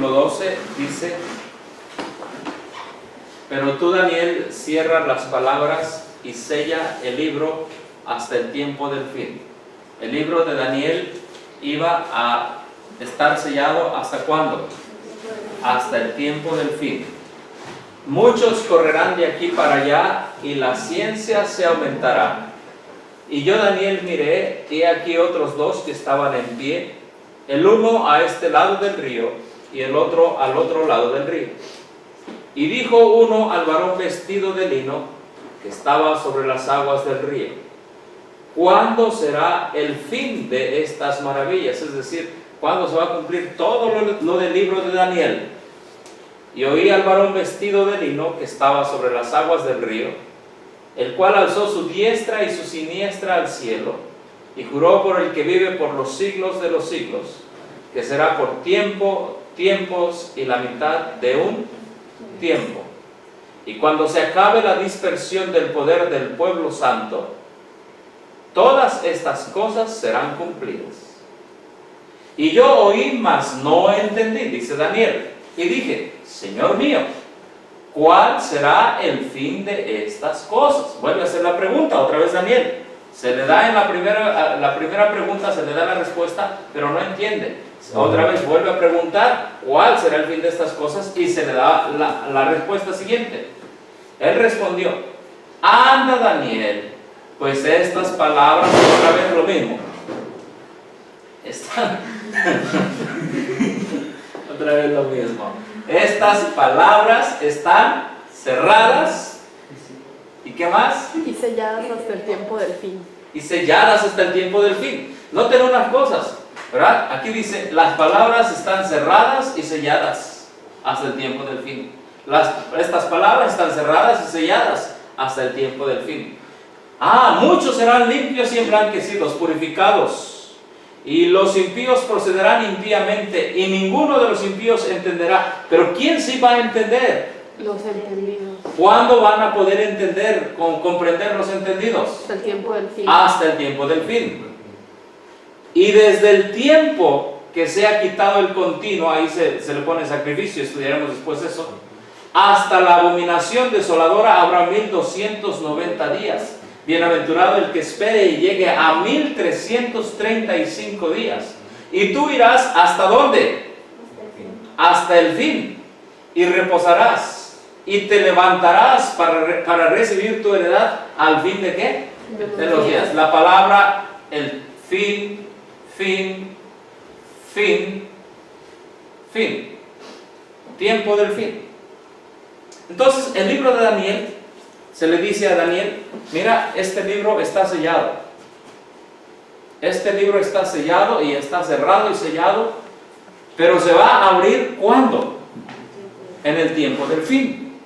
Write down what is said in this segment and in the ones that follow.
versículo 12 dice: pero tú, Daniel, cierra las palabras y sella el libro hasta el tiempo del fin. El libro de Daniel iba a estar sellado ¿hasta cuándo? Hasta el tiempo del fin. Muchos correrán de aquí para allá y la ciencia se aumentará. Y yo, Daniel, miré, y aquí otros dos que estaban en pie, el uno a este lado del río y el otro al otro lado del río. Y dijo uno al varón vestido de lino que estaba sobre las aguas del río: ¿cuándo será el fin de estas maravillas? Es decir, ¿cuándo se va a cumplir todo lo del libro de Daniel? Y oí al varón vestido de lino que estaba sobre las aguas del río, el cual alzó su diestra y su siniestra al cielo, y juró por el que vive por los siglos de los siglos, que será por tiempos y la mitad de un tiempo. Y cuando se acabe la dispersión del poder del pueblo santo, todas estas cosas serán cumplidas. Y yo oí, mas no entendí, dice Daniel, y dije: Señor mío, ¿cuál será el fin de estas cosas? Vuelve a hacer la pregunta otra vez Daniel. Se le da en la primera pregunta, se le da la respuesta, pero no entiende. Otra vez vuelve a preguntar cuál será el fin de estas cosas y se le da la respuesta siguiente. Él respondió: anda, Daniel, pues estas palabras, otra vez lo mismo, otra vez lo mismo. Estas palabras están cerradas. ¿Y qué más? Y selladas hasta el tiempo del fin. Y selladas hasta el tiempo del fin. Noten unas cosas, ¿verdad? Aquí dice: las palabras están cerradas y selladas hasta el tiempo del fin. Estas palabras están cerradas y selladas hasta el tiempo del fin. Muchos serán limpios y emblanquecidos, purificados. Y los impíos procederán impíamente, y ninguno de los impíos entenderá. Pero ¿quién sí va a entender? Los entendidos. ¿Cuándo van a poder entender, comprender los entendidos? Hasta el tiempo del fin. Hasta el tiempo del fin. Y desde el tiempo que se ha quitado el continuo, ahí se le pone sacrificio, estudiaremos después eso, hasta la abominación desoladora habrá 1290 días. Bienaventurado el que espere y llegue a 1335 días. Y tú irás ¿hasta dónde? Hasta el fin. Y reposarás y te levantarás para recibir tu heredad al fin de ¿qué? De los días. La palabra, el fin. Tiempo del fin. Entonces, el libro de Daniel, se le dice a Daniel: mira, este libro está sellado. Este libro está sellado y está cerrado y sellado, pero se va a abrir ¿cuándo? En el tiempo del fin.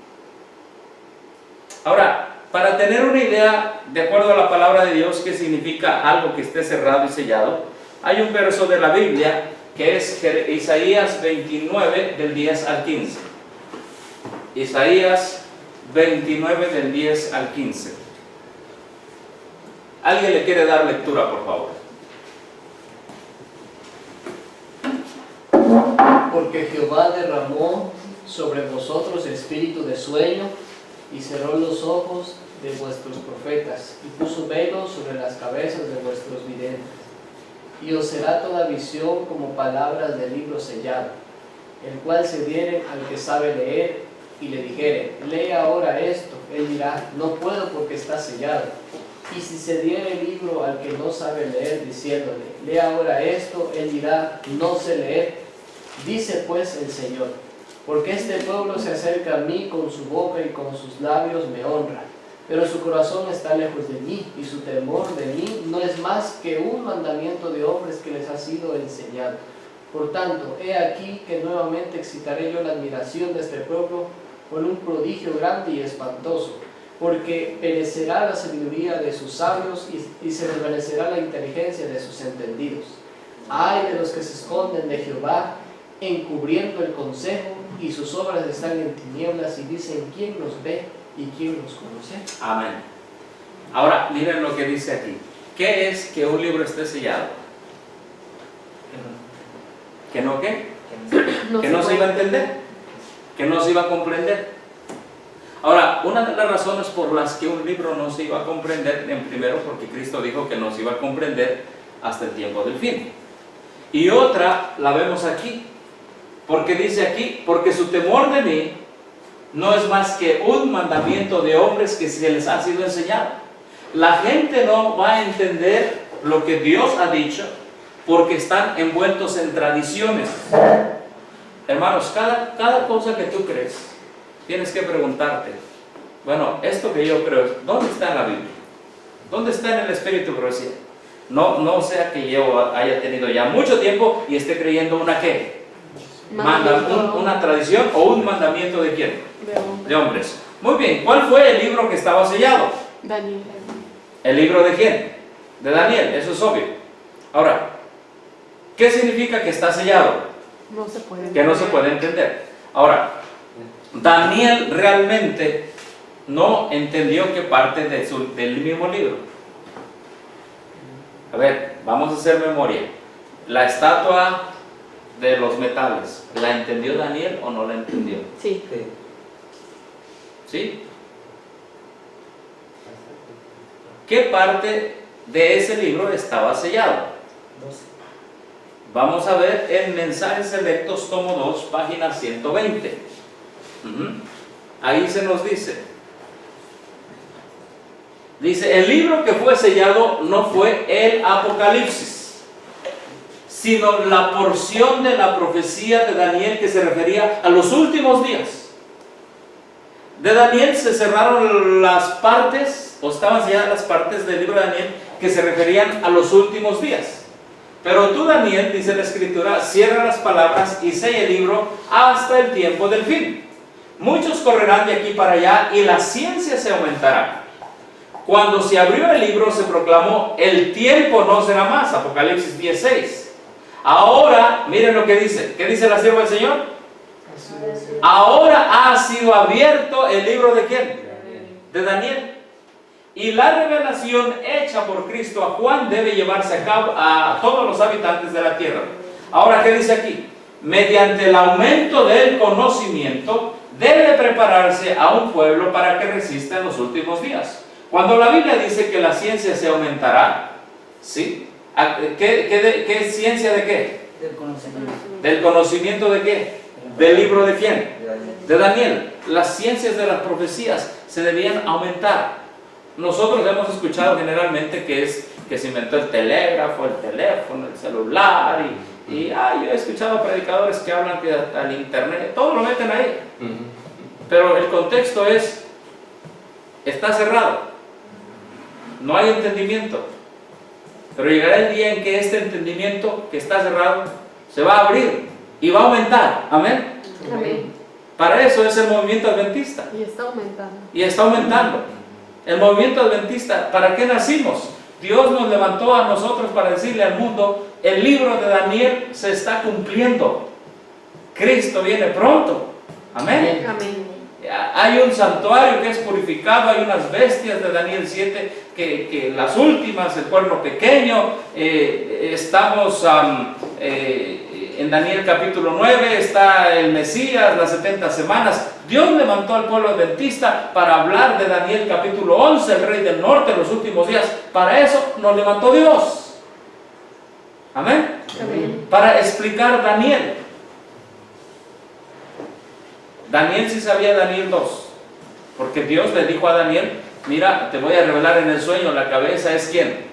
Ahora, para tener una idea, de acuerdo a la palabra de Dios, qué significa algo que esté cerrado y sellado, hay un verso de la Biblia que es Isaías 29 del 10 al 15. Isaías 29 del 10 al 15. ¿Alguien le quiere dar lectura, por favor? Porque Jehová derramó sobre vosotros espíritu de sueño y cerró los ojos de vuestros profetas y puso velo sobre las cabezas de vuestros videntes. Y os será toda visión como palabras del libro sellado, el cual se diere al que sabe leer y le dijere: lee ahora esto. Él dirá: no puedo porque está sellado. Y si se diere el libro al que no sabe leer, diciéndole: lee ahora esto, él dirá: no sé leer. Dice pues el Señor: porque este pueblo se acerca a mí con su boca y con sus labios me honra, pero su corazón está lejos de mí, y su temor de mí no es más que un mandamiento de hombres que les ha sido enseñado. Por tanto, he aquí que nuevamente excitaré yo la admiración de este pueblo con un prodigio grande y espantoso, porque perecerá la sabiduría de sus sabios y se desvanecerá la inteligencia de sus entendidos. Ay de los que se esconden de Jehová, encubriendo el consejo, y sus obras están en tinieblas, y dicen: ¿quién los ve y quién los conoce? Amén. Ahora, miren lo que dice aquí. ¿Qué es que un libro esté sellado? ¿Que no qué? que no se iba a entender, que no se iba a comprender. Ahora, una de las razones por las que un libro no se iba a comprender, en primero porque Cristo dijo que no se iba a comprender hasta el tiempo del fin. Y otra la vemos aquí, porque dice aquí, porque su temor de mí no es más que un mandamiento de hombres que se les ha sido enseñado. La gente no va a entender lo que Dios ha dicho porque están envueltos en tradiciones. Hermanos, cada cosa que tú crees, tienes que preguntarte, bueno, esto que yo creo, ¿dónde está en la Biblia? ¿Dónde está en el Espíritu Profecía? No sea que yo haya tenido ya mucho tiempo y esté creyendo una ¿qué? Una tradición o un mandamiento de quién? De hombres. Muy bien, ¿cuál fue el libro que estaba sellado? Daniel. ¿El libro de quién? De Daniel, eso es obvio. Ahora, ¿qué significa que está sellado? No se puede. Que no se puede entender. Ahora, Daniel realmente no entendió qué parte del mismo libro. A ver, vamos a hacer memoria. La estatua de los metales, ¿la entendió Daniel o no la entendió? Sí. ¿Sí? ¿Qué parte de ese libro estaba sellado? Vamos a ver en Mensajes Selectos, tomo 2, página 120. Ahí se nos dice, el libro que fue sellado no fue el Apocalipsis, sino la porción de la profecía de Daniel que se refería a los últimos días. De Daniel se cerraron las partes, o estaban selladas las partes del libro de Daniel que se referían a los últimos días. Pero tú, Daniel, dice la Escritura, cierra las palabras y sella el libro hasta el tiempo del fin. Muchos correrán de aquí para allá y la ciencia se aumentará. Cuando se abrió el libro se proclamó, el tiempo no será más, Apocalipsis 10:6. Ahora, miren lo que dice. ¿Qué dice la sierva del Señor? Ahora ha sido abierto el libro de ¿quién? De Daniel. Y la revelación hecha por Cristo a Juan debe llevarse a cabo a todos los habitantes de la tierra. Ahora, ¿qué dice aquí? Mediante el aumento del conocimiento debe prepararse a un pueblo para que resista en los últimos días. Cuando la Biblia dice que la ciencia se aumentará, ¿sí? ¿Qué ciencia de qué? Del conocimiento. ¿Del conocimiento de qué? ¿Del libro de quién? De Daniel. Las ciencias de las profecías se debían aumentar. Nosotros hemos escuchado generalmente que se inventó el telégrafo, el teléfono, el celular y yo he escuchado predicadores que hablan que hasta el internet, todo lo meten ahí. Pero el contexto está cerrado, no hay entendimiento. Pero llegará el día en que este entendimiento que está cerrado se va a abrir y va a aumentar. Amén. Amén. Para eso es el movimiento adventista. Y está aumentando. Y está aumentando. El movimiento adventista, ¿para qué nacimos? Dios nos levantó a nosotros para decirle al mundo, el libro de Daniel se está cumpliendo. Cristo viene pronto. Amén. Amén. Hay un santuario que es purificado, hay unas bestias de Daniel 7, que las últimas, el cuerno pequeño, estamos en Daniel capítulo 9, está el Mesías, las 70 semanas. Dios levantó al pueblo adventista para hablar de Daniel capítulo 11, el rey del norte, en los últimos días. Para eso nos levantó Dios. Amén. Amén. Para explicar Daniel. Daniel sí sabía Daniel 2, porque Dios le dijo a Daniel, mira, te voy a revelar en el sueño, la cabeza es ¿quién?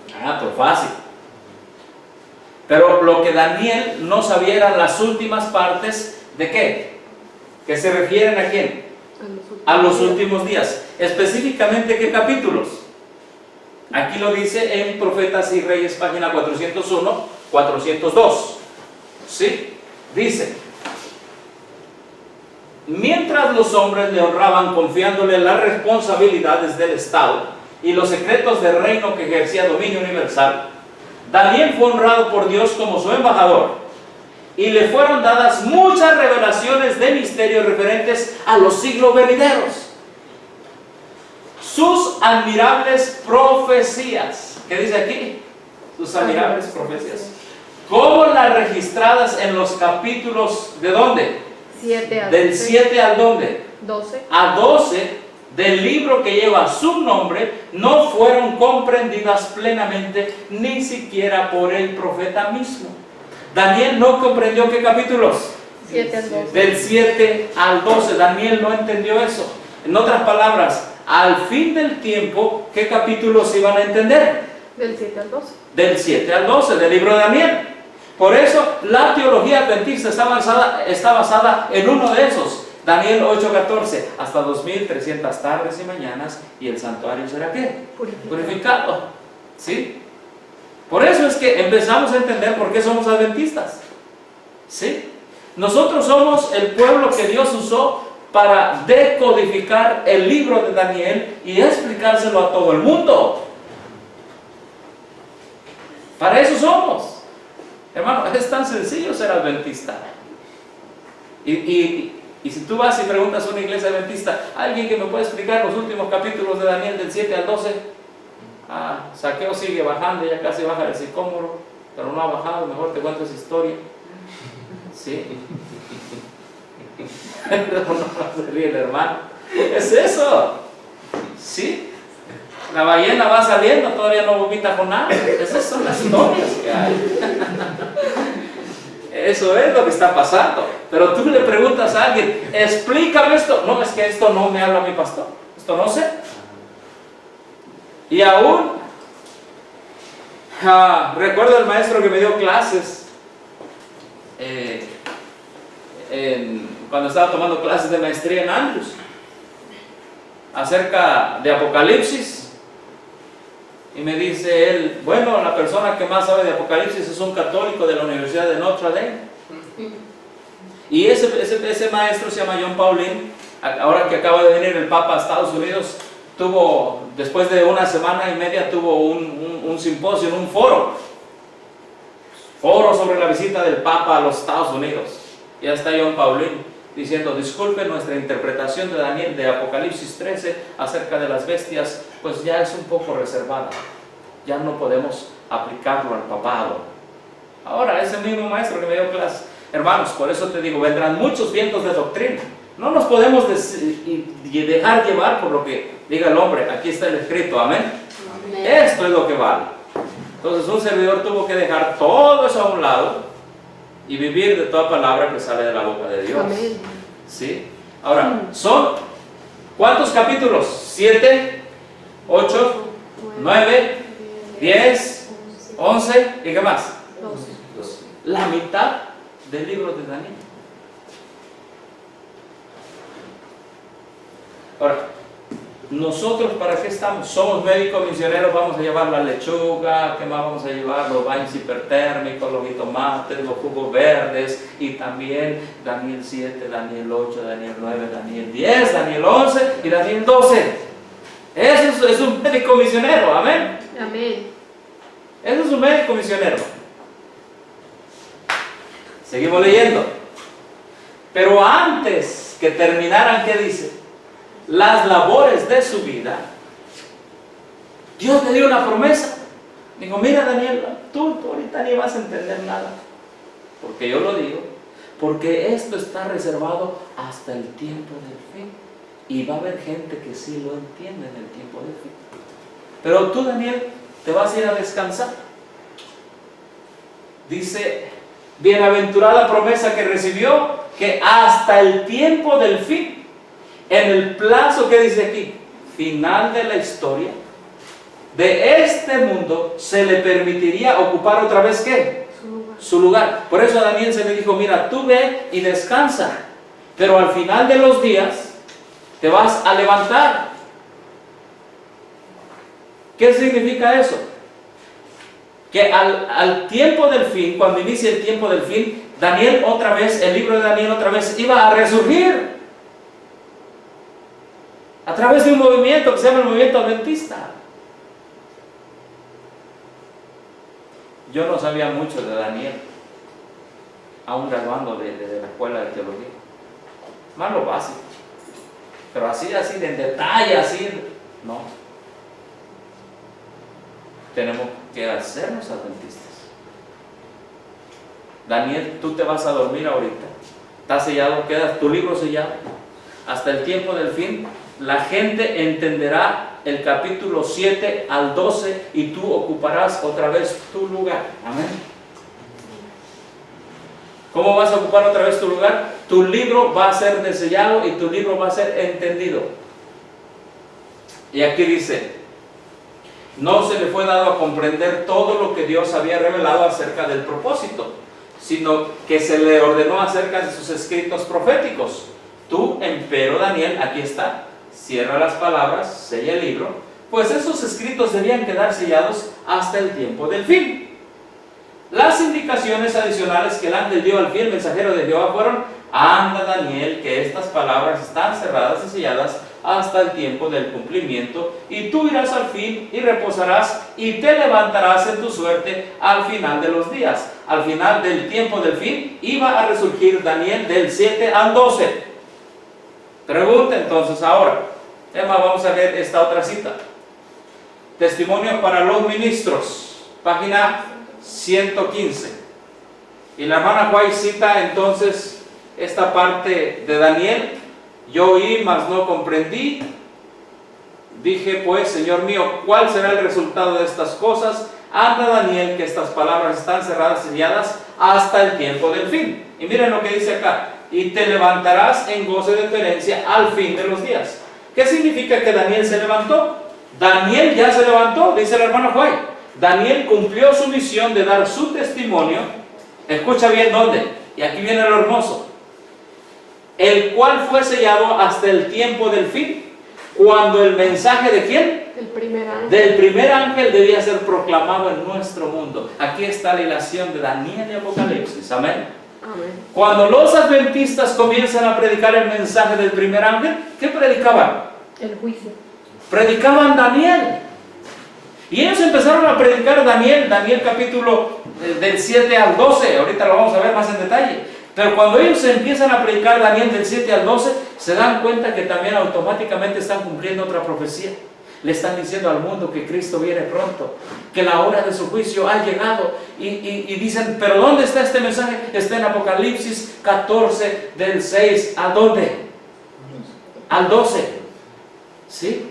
Pues fácil. Pero lo que Daniel no sabía eran las últimas partes ¿de qué? Que se refieren ¿a quién? A los últimos días. Específicamente, ¿qué capítulos? Aquí lo dice en Profetas y Reyes, página 401, 402. ¿Sí? Dice, mientras los hombres le honraban confiándole las responsabilidades del Estado y los secretos del reino que ejercía dominio universal, Daniel fue honrado por Dios como su embajador y le fueron dadas muchas revelaciones de misterios referentes a los siglos venideros. Sus admirables profecías, ¿qué dice aquí? Sus admirables profecías. como las registradas en los capítulos, ¿de dónde? 7 al Del 7 al ¿dónde? 12. A 12 del libro que lleva su nombre, no fueron comprendidas plenamente, ni siquiera por el profeta mismo. Daniel no comprendió ¿qué capítulos? 7 al 12. Del 7 al 12. Daniel no entendió eso. En otras palabras, al fin del tiempo, ¿qué capítulos iban a entender? Del 7 al 12. Del 7 al 12 del libro de Daniel. Por eso la teología adventista está basada en uno de esos. Daniel 8:14, hasta 2300 tardes y mañanas, y el santuario será ¿qué? Purificado. ¿Sí? Por eso es que empezamos a entender por qué somos adventistas. ¿Sí? Nosotros somos el pueblo que Dios usó para decodificar el libro de Daniel y explicárselo a todo el mundo. Para eso somos. Hermano, es tan sencillo ser adventista. Y si tú vas y preguntas a una iglesia adventista, ¿alguien que me puede explicar los últimos capítulos de Daniel del 7 al 12? Saqueo sigue bajando, ya casi baja el sicómoro, pero no ha bajado, mejor te cuento esa historia. ¿Sí? No se ríe el hermano. Es eso. ¿Sí? La ballena va saliendo, todavía no vomita con nada. Esas son las historias que hay. Eso es lo que está pasando. Pero tú le preguntas a alguien, explícame esto. No, es que esto no me habla mi pastor. Esto no sé. Y aún, recuerdo el maestro que me dio clases cuando estaba tomando clases de maestría en Andrews, acerca de Apocalipsis. Y me dice él, bueno, la persona que más sabe de Apocalipsis es un católico de la Universidad de Notre Dame. Y ese maestro se llama John Paulin. Ahora que acaba de venir el Papa a Estados Unidos, después de una semana y media, tuvo un simposio, un foro sobre la visita del Papa a los Estados Unidos. Y ahí está John Paulin diciendo, disculpe, nuestra interpretación de Daniel de Apocalipsis 13 acerca de las bestias, pues ya es un poco reservada. Ya no podemos aplicarlo al papado. Ahora, ese mismo maestro que me dio clase, hermanos, por eso te digo, vendrán muchos vientos de doctrina. No nos podemos dejar llevar por lo que diga el hombre. Aquí está el escrito, amén. Amén. Esto es lo que vale. Entonces un servidor tuvo que dejar todo eso a un lado y vivir de toda palabra que sale de la boca de Dios. Amén. ¿Sí? Ahora, ¿son cuántos capítulos? 7, 8, 9, 10, 11 y qué más? 12. La mitad del libro de Daniel. Ahora, nosotros ¿para qué estamos? Somos médicos misioneros, vamos a llevar la lechuga, ¿qué más vamos a llevar? Los baños hipertérmicos, los jitomates, los jugos verdes, y también Daniel 7, Daniel 8, Daniel 9, Daniel 10, Daniel 11 y Daniel 12. Eso es un médico misionero, amén. Amén. Eso es un médico misionero. Seguimos leyendo. Pero antes que terminaran, ¿qué dice? Las labores de su vida, Dios le dio una promesa. Digo, mira Daniel, tú ahorita ni vas a entender nada, porque yo lo digo, porque esto está reservado hasta el tiempo del fin, y va a haber gente que sí lo entiende en el tiempo del fin. Pero tú, Daniel, te vas a ir a descansar. Dice, bienaventurada promesa que recibió, que hasta el tiempo del fin, en el plazo que dice aquí, final de la historia, de este mundo, se le permitiría ocupar otra vez ¿qué? Su lugar. Por eso a Daniel se le dijo, mira, tú ve y descansa, pero al final de los días te vas a levantar. ¿Qué significa eso? Que al tiempo del fin, cuando inicie el tiempo del fin, Daniel otra vez, el libro de Daniel otra vez iba a resurgir a través de un movimiento que se llama el movimiento adventista. Yo no sabía mucho de Daniel, aún graduando de la escuela de teología, más lo básico, pero así en detalle, así, no. Tenemos que hacernos adventistas. Daniel, tú te vas a dormir ahorita. Está sellado, queda tu libro sellado. Hasta el tiempo del fin, la gente entenderá el capítulo 7 al 12 y tú ocuparás otra vez tu lugar. Amén. ¿Cómo vas a ocupar otra vez tu lugar? Tu libro va a ser desellado y tu libro va a ser entendido. Y aquí dice, no se le fue dado a comprender todo lo que Dios había revelado acerca del propósito, sino que se le ordenó acerca de sus escritos proféticos. Tú, empero, Daniel, aquí está, cierra las palabras, sella el libro, pues esos escritos debían quedar sellados hasta el tiempo del fin. Las indicaciones adicionales que el ángel dio al fiel mensajero de Jehová fueron: anda, Daniel, que estas palabras están cerradas y selladas hasta el tiempo del cumplimiento, y tú irás al fin y reposarás y te levantarás en tu suerte al final de los días. Al final del tiempo del fin iba a resurgir Daniel del 7 al 12. Pregunta entonces ahora, Emma, vamos a ver esta otra cita. Testimonio para los ministros, página 115. Y la hermana White cita entonces esta parte de Daniel: yo oí, mas no comprendí. Dije pues, Señor mío, ¿cuál será el resultado de estas cosas? Anda, Daniel, que estas palabras están cerradas y selladas hasta el tiempo del fin. Y miren lo que dice acá: y te levantarás en gozo de tu herencia al fin de los días. ¿Qué significa que Daniel se levantó? Daniel ya se levantó, dice el hermano White. Daniel cumplió su misión de dar su testimonio. Escucha bien dónde, y aquí viene lo hermoso: el cual fue sellado hasta el tiempo del fin, cuando el mensaje de ¿quién? El primer ángel. Del primer ángel debía ser proclamado en nuestro mundo. Aquí está la ilación de Daniel y Apocalipsis. Amén. Amén. Cuando los adventistas comienzan a predicar el mensaje del primer ángel, ¿qué predicaban? El juicio. Predicaban Daniel. Y ellos empezaron a predicar Daniel capítulo del 7 al 12. Ahorita lo vamos a ver más en detalle. Pero cuando ellos empiezan a predicar Daniel del 7 al 12, se dan cuenta que también automáticamente están cumpliendo otra profecía. Le están diciendo al mundo que Cristo viene pronto, que la hora de su juicio ha llegado. Y dicen, ¿pero dónde está este mensaje? Está en Apocalipsis 14, del 6 ¿a dónde? Al 12. ¿Sí?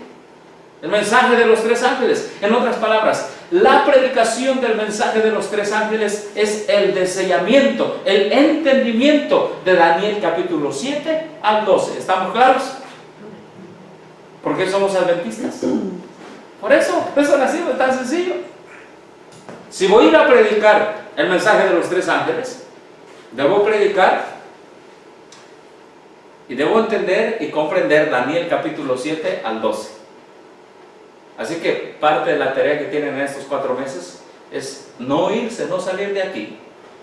El mensaje de los tres ángeles. En otras palabras, la predicación del mensaje de los tres ángeles es el desellamiento, el entendimiento de Daniel capítulo 7 al 12. ¿Estamos claros? ¿Por qué somos adventistas? Por eso nací, es tan sencillo. Si voy a ir a predicar el mensaje de los tres ángeles, debo predicar y debo entender y comprender Daniel capítulo 7 al 12. Así que parte de la tarea que tienen en estos 4 meses es no irse, no salir de aquí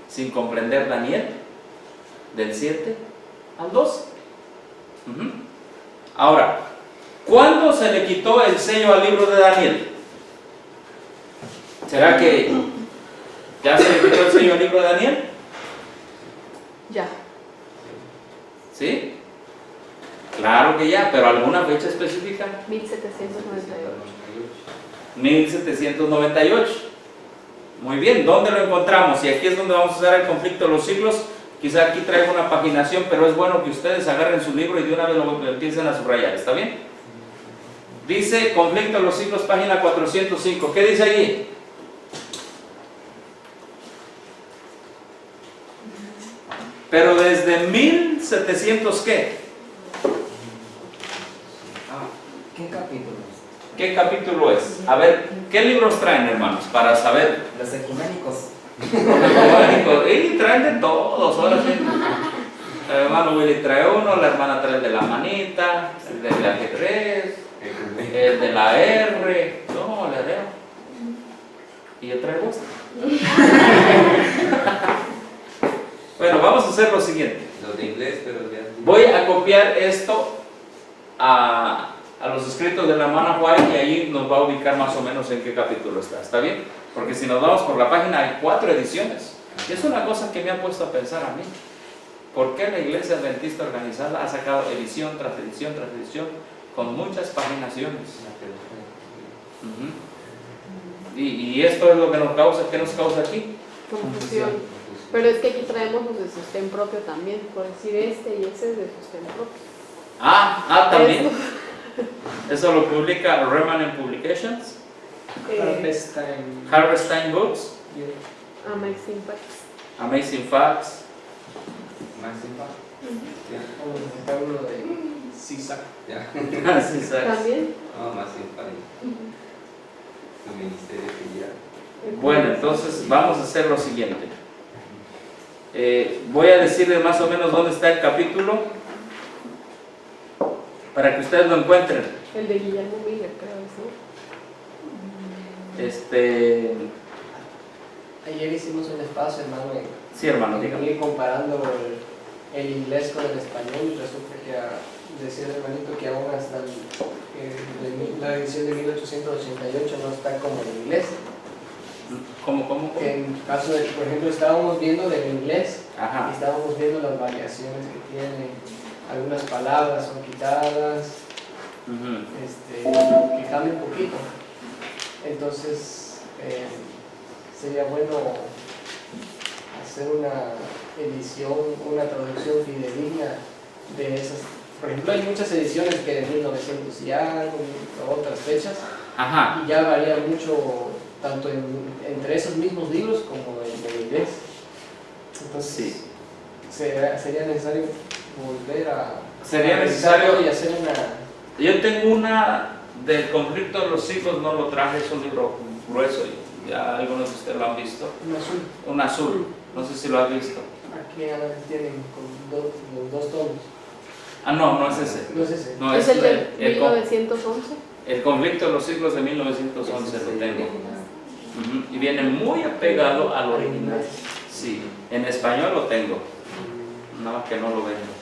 sin comprender Daniel del 7 al 12. Ahora, ¿cuándo se le quitó el sello al libro de Daniel? ¿Será que ya se le quitó el sello al libro de Daniel? Ya. ¿Sí? Claro que ya, pero ¿alguna fecha específica? 1798. 1798. Muy bien, ¿dónde lo encontramos? Y aquí es donde vamos a usar el conflicto de los siglos. Quizá aquí traigo una paginación, pero es bueno que ustedes agarren su libro y de una vez lo empiecen a subrayar. ¿Está bien? Dice conflicto de los siglos, página 405. ¿Qué dice allí? Pero desde 1700 ¿qué? ¿Qué capítulo es? ¿Qué capítulo es? A ver, ¿qué libros traen, hermanos? Para saber. Los ecuménicos. Y traen de todos, ahora sí. El hermano Willy trae uno, la hermana trae el de la manita, el del ajedrez, el de la R. No, le leo. Y yo traigo este. Bueno, vamos a hacer lo siguiente. Los de inglés, pero ya. Voy a copiar esto a los escritos de la hermana White y ahí nos va a ubicar más o menos en qué capítulo está. ¿Está bien? Porque si nos vamos por la página hay 4 ediciones. Y es una cosa que me ha puesto a pensar a mí. ¿Por qué la iglesia adventista organizada ha sacado edición tras edición tras edición con muchas paginaciones? Y esto es lo que nos causa. ¿Qué nos causa aquí? Confusión. Pero es que aquí traemos los de sostén propio también, por decir este y ese es de sostén propio. También. Eso lo publica Remanent Publications, Harvestine Books, Amazing Facts. Amazing Facts. Vamos a sacar uno de CISA. Así sabes. También. Bueno, entonces vamos a hacer lo siguiente. Voy a decirles más o menos dónde está el capítulo para que ustedes lo encuentren. El de Guillermo Miller, creo, ¿no? Ayer hicimos un espacio, hermano, Sí, hermano, dígame. ir comparando el inglés con el español y resulta que decía el hermanito que aún hasta la edición de 1888 no está como en inglés. ¿Cómo? Que en caso de, por ejemplo, estábamos viendo del inglés Ajá. y estábamos viendo las variaciones que tiene. Algunas palabras son quitadas, Ujú. que cambia un poquito. Entonces, sería bueno hacer una edición, una traducción fidedigna de esas. Por ejemplo, hay muchas ediciones que de 1900 y algo, otras fechas, Ajá. y ya varía mucho tanto entre esos mismos libros como en inglés. Entonces, Sí. sería necesario volver a Sería revisar necesario. todo y hacer una. Yo tengo una del conflicto de los siglos, no lo traje, es un libro grueso, y ya algunos de ustedes lo han visto. azul. Un azul, no sé si lo has visto. Aquí tienen con los dos tonos. No es ese. No es ese. No, ¿Es el de el con- 1911? el conflicto de los siglos de 1911 lo tengo. Ujú. Y viene muy apegado al original. Sí, en español lo tengo, nada más que no lo vendo.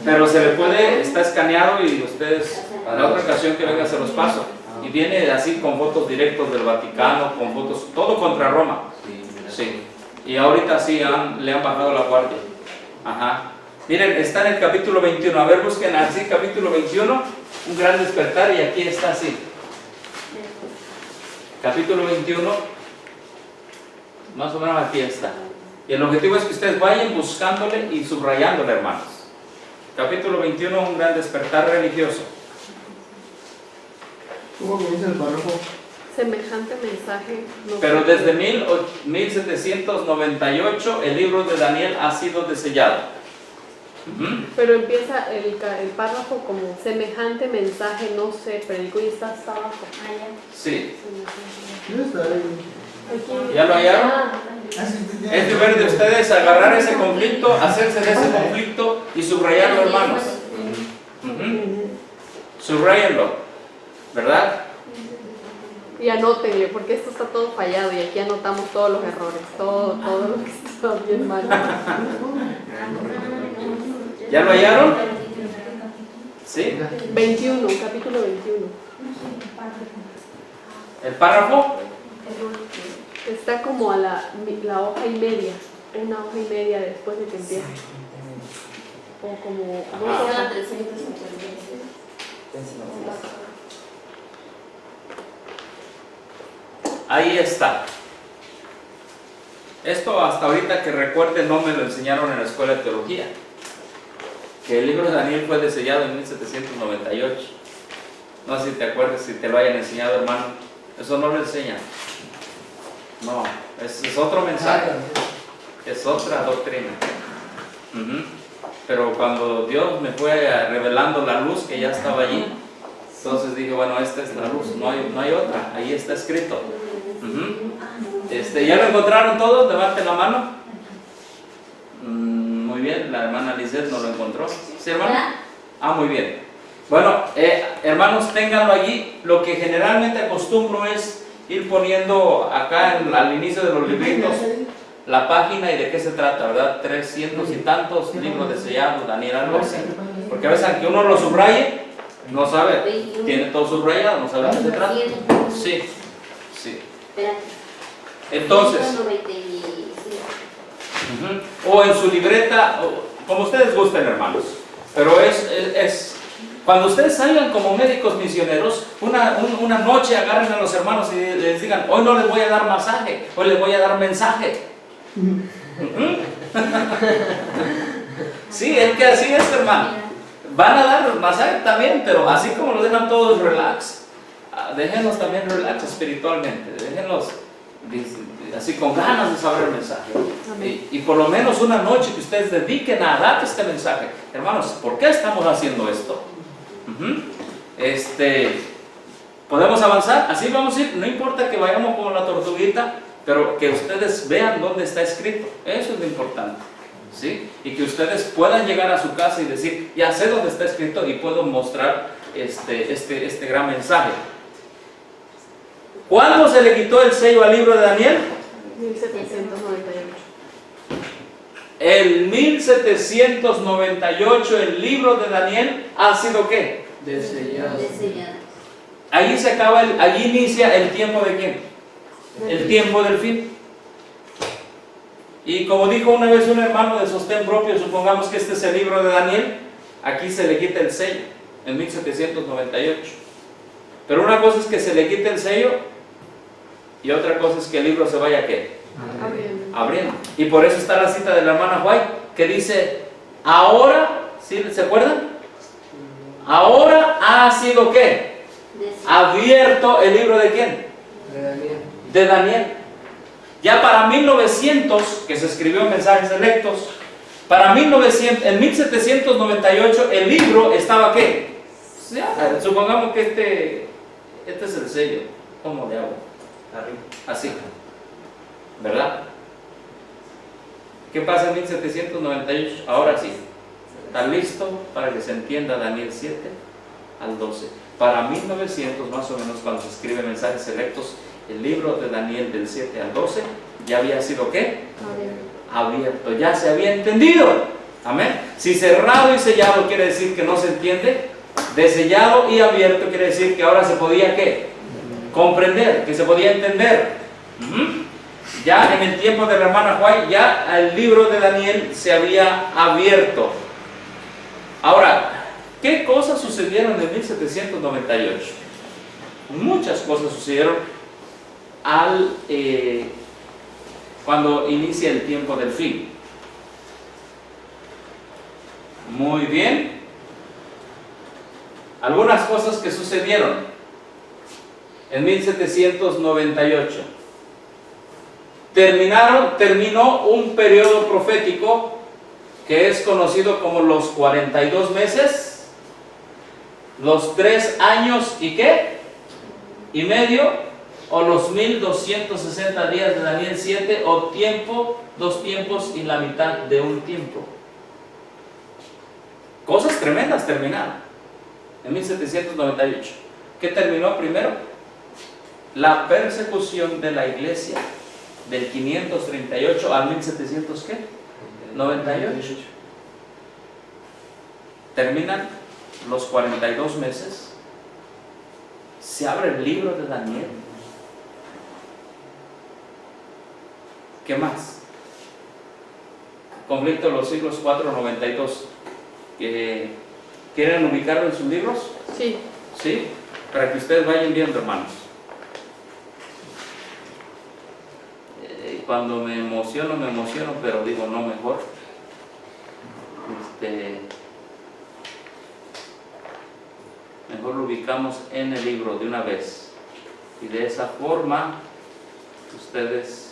Pero se le puede, está escaneado y ustedes, en la otra ocasión que venga se los paso. Y viene así con fotos directos del Vaticano, con fotos, todo contra Roma. Sí. Y ahorita sí le han bajado la guardia. Ajá. Miren, está en el capítulo 21. A ver, busquen así, capítulo 21, un gran despertar, y aquí está así. Capítulo 21, más o menos aquí está. Y el objetivo es que ustedes vayan buscándole y subrayándole, hermanos. Capítulo 21, un gran despertar religioso. ¿Cómo comienza el párrafo? Semejante mensaje. No Pero sé. desde 1798 el libro de Daniel ha sido desellado. Ujú. Pero empieza el párrafo como semejante mensaje, no se predicó y está hasta abajo. Sí. ¿Dónde está ahí? Aquí. ¿Ya lo hallaron? Sí, Es deber de ustedes agarrar ese conflicto, hacerse de ese conflicto y subrayarlo, hermanos. Ujú. Subrayenlo, ¿verdad? Y anótenle, porque esto está todo fallado y aquí anotamos todos los errores, todo lo que está bien mal. ¿Ya lo hallaron? ¿Sí? 21, capítulo 21. ¿El párrafo? Está como a la hoja y media, una hoja y media después de que empieza. O como dos hojas. Ahí está. Esto hasta ahorita que recuerde no me lo enseñaron en la escuela de teología. Que el libro de Daniel fue desellado en 1798. No sé si te acuerdas, si te lo hayan enseñado, hermano. Eso no lo enseñan. No, es otro mensaje. Es otra doctrina. Ujú. Pero cuando Dios me fue revelando la luz que ya estaba allí, entonces dije, bueno, esta es la luz, no hay otra, ahí está escrito. Ujú. ¿Ya lo encontraron todos? Levanten la mano. Muy bien, la hermana Lizeth no lo encontró. ¿Sí, hermana? Muy bien. Bueno, hermanos, ténganlo allí. Lo que generalmente acostumbro es ir poniendo acá al inicio de los libritos la página y de qué se trata, ¿verdad? 300 y tantos libros desellados, Daniel, algo así. Porque a veces aunque uno lo subraye, no sabe, tiene todo subrayado, no sabe de qué se trata. Sí, sí. Entonces, o en su libreta, como ustedes gusten, hermanos. Pero es cuando ustedes salgan como médicos misioneros, una noche agarren a los hermanos y les digan, hoy no les voy a dar masaje, hoy les voy a dar mensaje. Sí, es que así es, hermano. Van a dar masaje también, pero así como lo dejan todos relax, déjenlos también relax espiritualmente, déjenlos así con ganas de saber el mensaje. Y por lo menos una noche que ustedes dediquen a dar este mensaje. Hermanos, ¿por qué estamos haciendo esto? ¿Podemos avanzar? Así vamos a ir, no importa que vayamos como la tortuguita, pero que ustedes vean dónde está escrito, eso es lo importante, ¿sí? Y que ustedes puedan llegar a su casa y decir, ya sé dónde está escrito y puedo mostrar este gran mensaje. ¿Cuándo se le quitó el sello al libro de Daniel? 1798. En 1798 el libro de Daniel ha sido ¿qué? Desellado. Allí se acaba, allí inicia el tiempo de ¿quién? El tiempo del fin. Y como dijo una vez un hermano de sostén propio, supongamos que este es el libro de Daniel, aquí se le quita el sello, en 1798. Pero una cosa es que se le quite el sello y otra cosa es que el libro se vaya ¿qué? Abriendo. Y por eso está la cita de la hermana White que dice, ahora, ¿sí? ¿Se acuerdan? Ahora ha sido ¿qué? Abierto el libro de ¿quién? De Daniel. Ya para 1900, que se escribió en Mensajes Selectos, en 1798 el libro estaba ¿qué? Supongamos que este es el sello. ¿Cómo le hago? Así, ¿verdad? ¿Qué pasa en 1798? Ahora sí, está listo para que se entienda Daniel 7 al 12. Para 1900 más o menos, cuando se escribe Mensajes Selectos, el libro de Daniel del 7 al 12 ya había sido ¿qué? Abierto, ya se había entendido. Amén. Si cerrado y sellado quiere decir que no se entiende, desellado y abierto quiere decir que ahora se podía ¿qué? Comprender, que se podía entender. Ya en el tiempo de la hermana White, ya el libro de Daniel se había abierto. Ahora, ¿qué cosas sucedieron en 1798? Muchas cosas sucedieron cuando inicia el tiempo del fin. Muy bien. Algunas cosas que sucedieron en 1798. Terminó un periodo profético que es conocido como los 42 meses, los 3 años y ¿qué? Y medio, o los 1260 días de Daniel 7, o tiempo, 2 tiempos y la mitad de un tiempo. Cosas tremendas terminaron en 1798. ¿Qué terminó primero? La persecución de la iglesia del 538 al 1700 ¿qué? 98. Terminan los 42 meses. Se abre el libro de Daniel. ¿Qué más? Conflicto de los siglos 4-92. ¿Quieren ubicarlo en sus libros? Sí. ¿Sí? Para que ustedes vayan viendo, hermanos. Cuando me emociono, pero digo, no, mejor. Mejor lo ubicamos en el libro de una vez. Y de esa forma, ustedes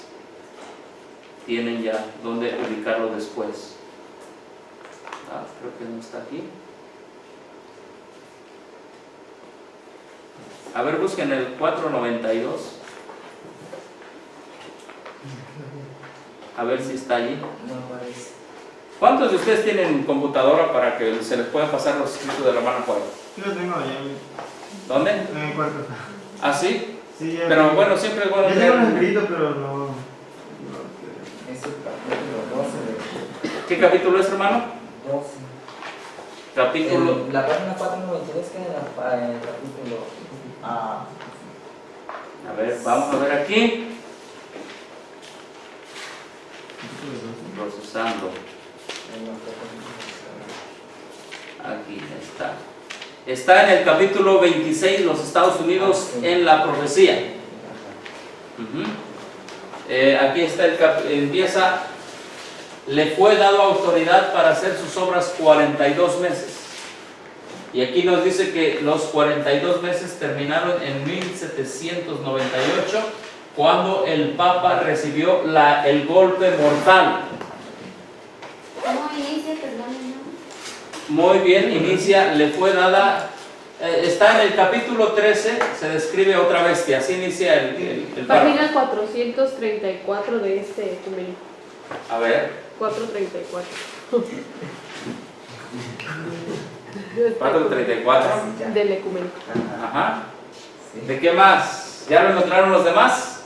tienen ya dónde ubicarlo después. Creo que no está aquí. A ver, busquen el 492. A ver si está allí. ¿Cuántos de ustedes tienen computadora para que se les pueda pasar los escritos de la hermana Juan? Yo lo tengo allá. ¿Dónde? En el cuarto. ¿Ah, sí? Sí, ya. Pero bueno, siempre es bueno Ya tengo un escrito, pero no. Es el capítulo 12 de... ¿Qué capítulo es, hermano? 12. Capítulo. La página 492 que en el capítulo... A ver, vamos a ver aquí. Procesando. Aquí está. Está en el capítulo 26, los Estados Unidos en la profecía. aquí está empieza, le fue dado autoridad para hacer sus obras 42 meses. Y aquí nos dice que los 42 meses terminaron en 1798, cuando el Papa recibió el golpe mortal. ¿Cómo inicia, perdón? Muy bien, inicia, le fue dada, está en el capítulo 13, se describe otra bestia, así inicia el párrafo. Página 434 de este ecuménico. A ver, 434. 434. Del ecuménico. Ajá. ¿De qué más? ¿Ya lo encontraron los demás?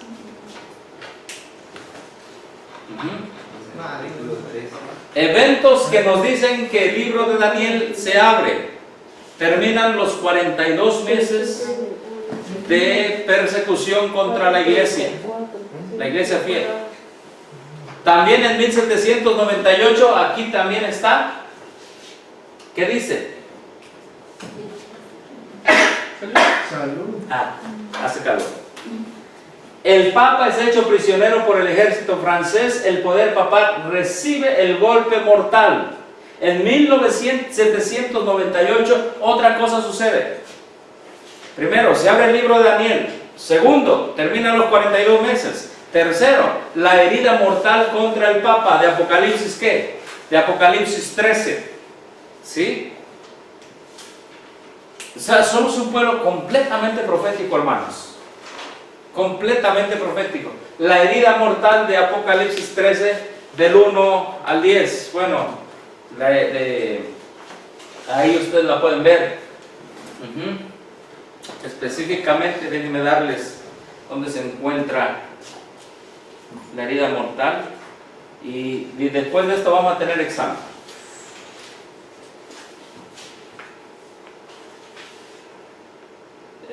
Capítulo 13. Eventos que nos dicen que el libro de Daniel se abre. Terminan los 42 meses de persecución contra la iglesia fiel. También en 1798, aquí también está. ¿Qué dice? Salud. Hace calor. El Papa es hecho prisionero por el ejército francés. El poder papal recibe el golpe mortal. En 1798 otra cosa sucede. Primero, se abre el libro de Daniel. Segundo, terminan los 42 meses. Tercero, la herida mortal contra el Papa. ¿De Apocalipsis qué? De Apocalipsis 13. ¿Sí? O sea, somos un pueblo completamente profético, hermanos. Completamente profético. La herida mortal de Apocalipsis 13, del 1 al 10. Bueno, ahí ustedes la pueden ver. Específicamente, déjenme darles dónde se encuentra la herida mortal. Y después de esto vamos a tener examen.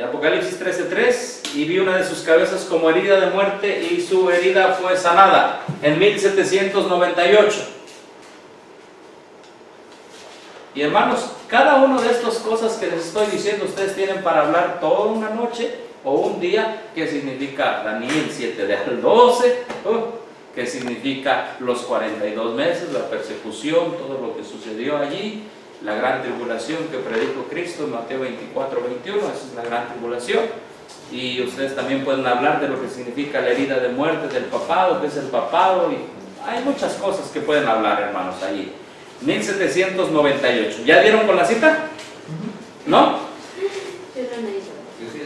Apocalipsis 13:3, y vi una de sus cabezas como herida de muerte, y su herida fue sanada en 1798. Y hermanos, cada una de estas cosas que les estoy diciendo, ustedes tienen para hablar toda una noche o un día. ¿Qué significa Daniel 7 del 12? ¿Qué significa los 42 meses, la persecución, todo lo que sucedió allí? La gran tribulación que predijo Cristo en Mateo 24:21, esa es la gran tribulación. Y ustedes también pueden hablar de lo que significa la herida de muerte del papado, que es el papado, y hay muchas cosas que pueden hablar, hermanos, allí. 1798. ¿Ya dieron con la cita? ¿No? Yo sí,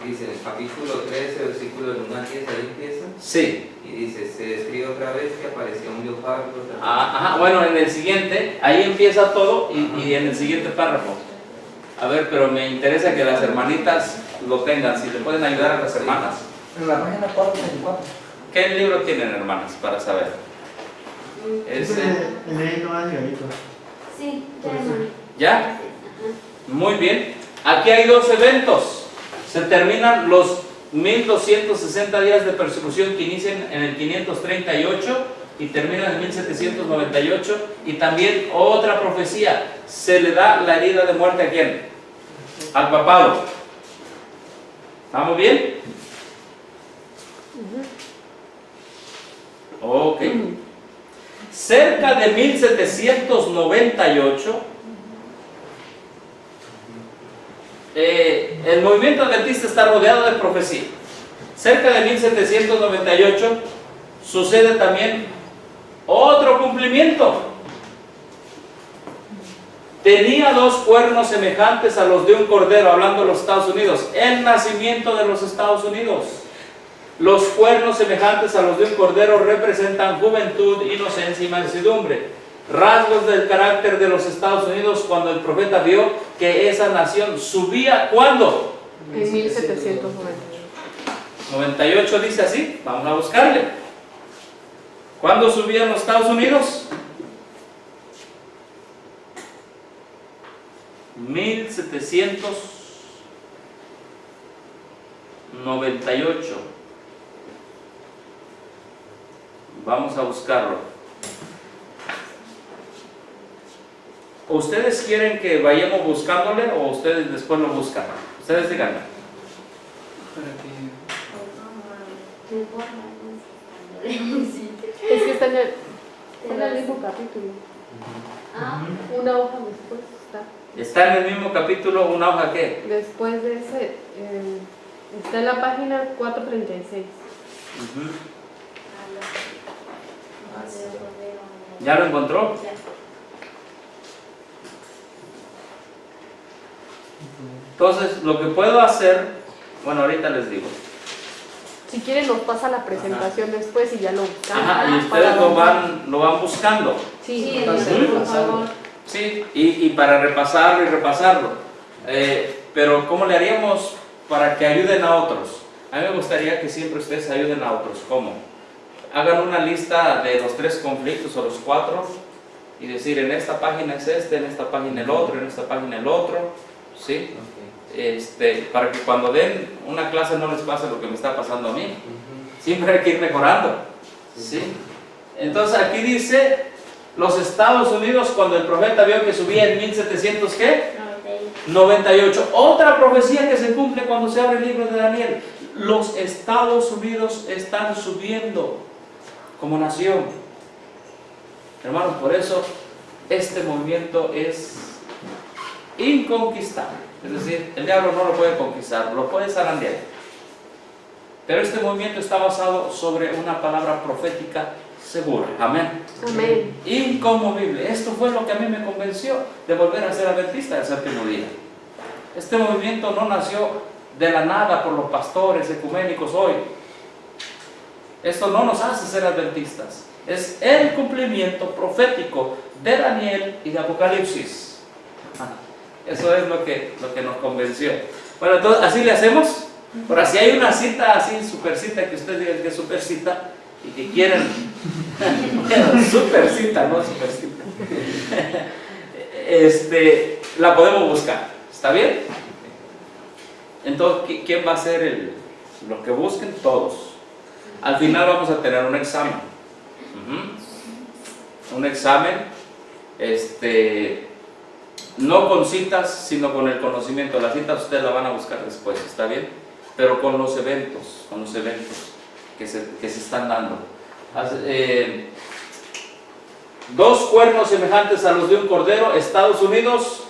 dice en el capítulo 13, versículo del 1 al 10, ahí empieza. Sí. Y dice, se describe otra vez que apareció un leopardo. Ajá, bueno, en el siguiente, ahí empieza todo y en el siguiente párrafo. A ver, pero me interesa que las hermanitas lo tengan, si le pueden ayudar a las hermanas. En la página 434. ¿Qué libro tienen, hermanas, para saber? Ese. El dedito más delgadito. Sí, ya, hermano. ¿Ya? Muy bien. Aquí hay dos eventos. Se terminan los 1260 días de persecución que inician en el 538 y terminan en 1798. Y también otra profecía. Se le da la herida de muerte ¿a quién? Al papado. ¿Estamos bien? Ok. Cerca de 1798, el movimiento adventista está rodeado de profecía. Cerca de 1798 sucede también otro cumplimiento. Tenía dos cuernos semejantes a los de un cordero, hablando de los Estados Unidos, el nacimiento de los Estados Unidos. Los cuernos semejantes a los de un cordero representan juventud, inocencia y mansedumbre. Rasgos del carácter de los Estados Unidos cuando el profeta vio que esa nación subía, ¿cuándo? En 1798. 98 dice así, vamos a buscarle. ¿Cuándo subían los Estados Unidos? 1798. Vamos a buscarlo. ¿Ustedes quieren que vayamos buscándole o ustedes después lo buscan? Ustedes díganme. Sí. Es que está en el mismo capítulo. Ah, Una hoja después está. Está en el mismo capítulo, una hoja que. Después de ese, está en la página 436. ¿Ya lo encontró? Ya. Entonces, lo que puedo hacer, bueno, ahorita les digo. Si quieren nos pasa la presentación después y ya lo buscamos. Ajá, y Para ustedes lo van buscando. Sí, Sí, por favor. Sí, y para repasarlo y repasarlo. Pero ¿cómo le haríamos para que ayuden a otros? A mí me gustaría que siempre ustedes ayuden a otros. ¿Cómo? Hagan una lista de los 3 conflictos o los 4 y decir, en esta página es este, en esta página el otro, en esta página el otro. ¿Sí? Para que cuando den una clase no les pase lo que me está pasando a mí. Siempre hay que ir mejorando. ¿Sí? Entonces aquí dice, los Estados Unidos, cuando el profeta vio que subía en 1700, ¿qué? 98. Otra profecía que se cumple cuando se abre el libro de Daniel. Los Estados Unidos están subiendo como nación. Hermanos, por eso este movimiento es inconquistable. Es decir, el diablo no lo puede conquistar, lo puede zarandear. Pero este movimiento está basado sobre una palabra profética segura. Amén. Amén. Inconmovible. Esto fue lo que a mí me convenció de volver a ser adventista del séptimo día. Este movimiento no nació de la nada por los pastores ecuménicos hoy. Esto no nos hace ser adventistas. Es el cumplimiento profético de Daniel y de Apocalipsis. Eso es lo que nos convenció. Bueno, entonces, ¿así le hacemos? Ahora, si hay una cita así, super cita, que ustedes digan que es super cita y que quieren super cita, no super cita, la podemos buscar. ¿Está bien? Entonces, ¿quién va a ser los que busquen? Todos. Al final vamos a tener un examen. Un examen, no con citas, sino con el conocimiento. Las citas ustedes la van a buscar después, ¿está bien? Pero con los eventos que se están dando. 2 cuernos semejantes a los de un cordero. Estados Unidos,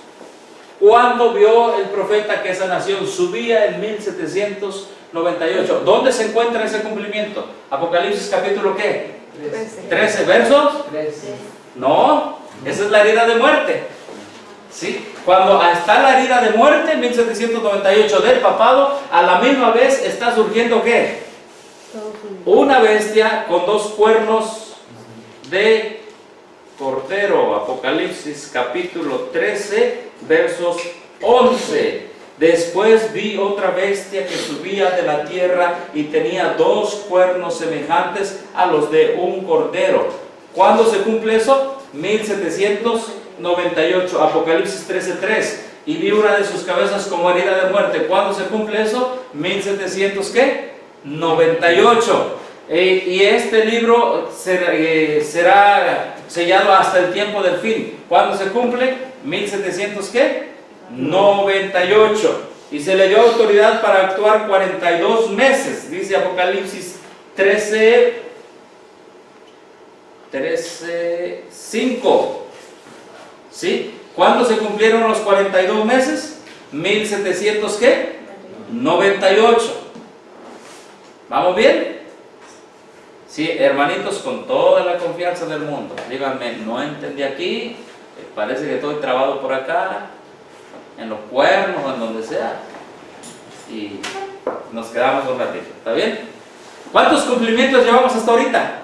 cuando vio el profeta que esa nación subía en 1798. ¿Dónde se encuentra ese cumplimiento? Apocalipsis capítulo ¿qué? 13 versos. 13. No, esa es la herida de muerte. ¿Sí? Cuando está la herida de muerte, 1798 del papado, a la misma vez está surgiendo ¿qué? Una bestia con 2 cuernos de cordero. Apocalipsis capítulo 13 versos 11. Después vi otra bestia que subía de la tierra y tenía 2 cuernos semejantes a los de un cordero. ¿Cuándo se cumple eso? 1798. Apocalipsis 13:3. Y vi una de sus cabezas como herida de muerte. ¿Cuándo se cumple eso? 1798. Y este libro será sellado hasta el tiempo del fin. ¿Cuándo se cumple? 1798. Y se le dio autoridad para actuar 42 meses. Dice Apocalipsis 13:5. ¿Sí? ¿Cuándo se cumplieron los 42 meses? 1798. ¿Vamos bien? Sí, hermanitos, con toda la confianza del mundo. Díganme, no entendí aquí, parece que estoy trabado por acá, en los cuernos o en donde sea. Y nos quedamos un ratito, ¿está bien? ¿Cuántos cumplimientos llevamos hasta ahorita?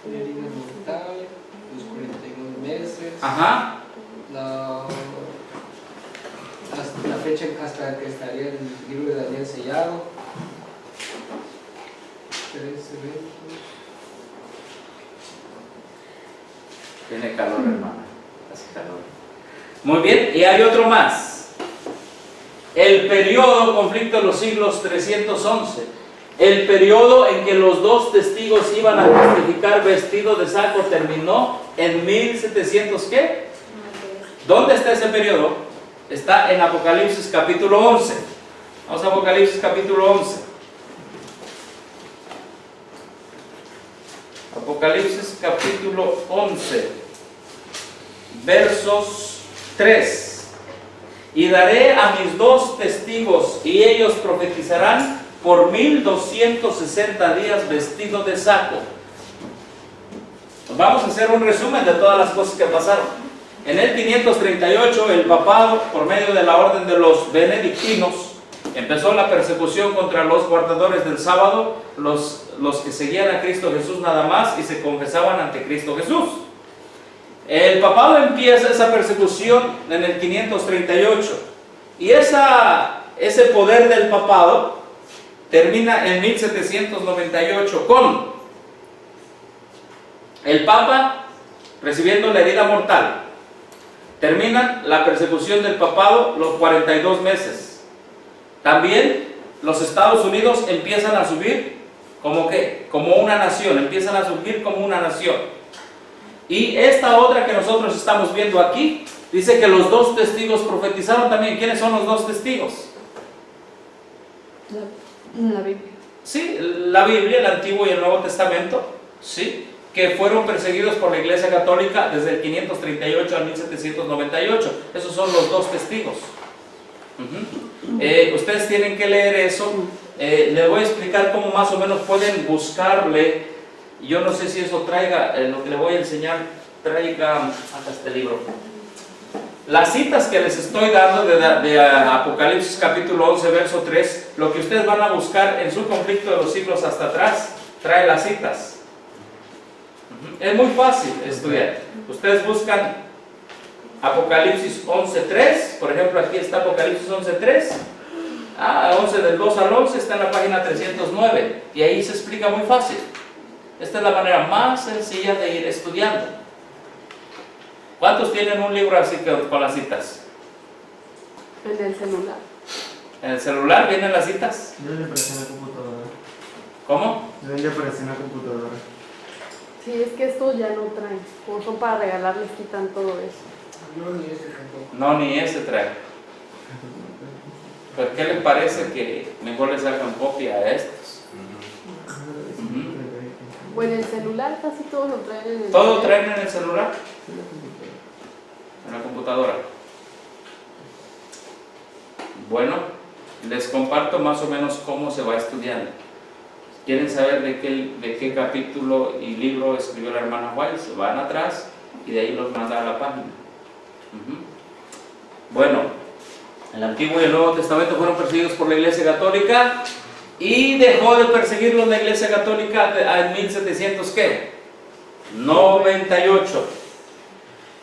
Herida mortal, los 49 meses. Ajá. La fecha hasta que estaría el libro de Daniel sellado. 3 eventos. Tiene calor, hermana. Hace calor. Muy bien, y hay otro más. El periodo conflicto de los siglos 311. El periodo en que los 2 testigos iban a testificar vestido de saco terminó en 1700 ¿qué? ¿Dónde está ese periodo? Está en Apocalipsis capítulo 11. Vamos a Apocalipsis capítulo 11. Apocalipsis capítulo 11, versos 3. Y daré a mis 2 testigos, y ellos profetizarán por 1260 días vestidos de saco. Vamos a hacer un resumen de todas las cosas que pasaron. En el 538 el papado, por medio de la orden de los benedictinos, empezó la persecución contra los guardadores del sábado, los que seguían a Cristo Jesús nada más y se confesaban ante Cristo Jesús. El papado empieza esa persecución en el 538 y ese poder del papado termina en 1798 con el Papa recibiendo la herida mortal. Termina la persecución del papado los 42 meses. También los Estados Unidos empiezan a subir como una nación, empiezan a surgir como una nación. Y esta otra que nosotros estamos viendo aquí, dice que los 2 testigos profetizaron también. ¿Quiénes son los 2 testigos? La Biblia. Sí, la Biblia, el Antiguo y el Nuevo Testamento, sí, que fueron perseguidos por la Iglesia Católica desde el 538 al 1798. Esos son los 2 testigos. Ustedes tienen que leer eso. Les voy a explicar cómo más o menos pueden buscarle. Yo no sé si eso traiga, lo que le voy a enseñar, traiga hasta este libro. Las citas que les estoy dando de Apocalipsis capítulo 11, verso 3, lo que ustedes van a buscar en su conflicto de los siglos hasta atrás, trae las citas. Es muy fácil estudiar. Ustedes buscan Apocalipsis 11.3, por ejemplo aquí está Apocalipsis 11.3, 11 del 2 al 11 está en la página 309 y ahí se explica muy fácil. Esta es la manera más sencilla de ir estudiando. ¿Cuántos tienen un libro así con las citas? En el celular. ¿En el celular vienen las citas? Yo le aparecí en la computadora. ¿Cómo? Yo le aparecí en la computadora. Sí, es que estos ya no traen. Como son para regalar, les quitan todo eso. No, ni ese tampoco. No, ni ese trae. ¿Pero qué les parece que mejor les hagan copia a estos? O en el celular casi todos lo traen en el ¿Todo celular. traen en el celular? En la computadora. Bueno, les comparto más o menos cómo se va estudiando. ¿Quieren saber de qué capítulo y libro escribió la hermana White? Se van atrás y de ahí los manda a la página. Bueno, el Antiguo y el Nuevo Testamento fueron perseguidos por la Iglesia Católica y dejó de perseguirlos la Iglesia Católica en 1700 ¿qué? 98.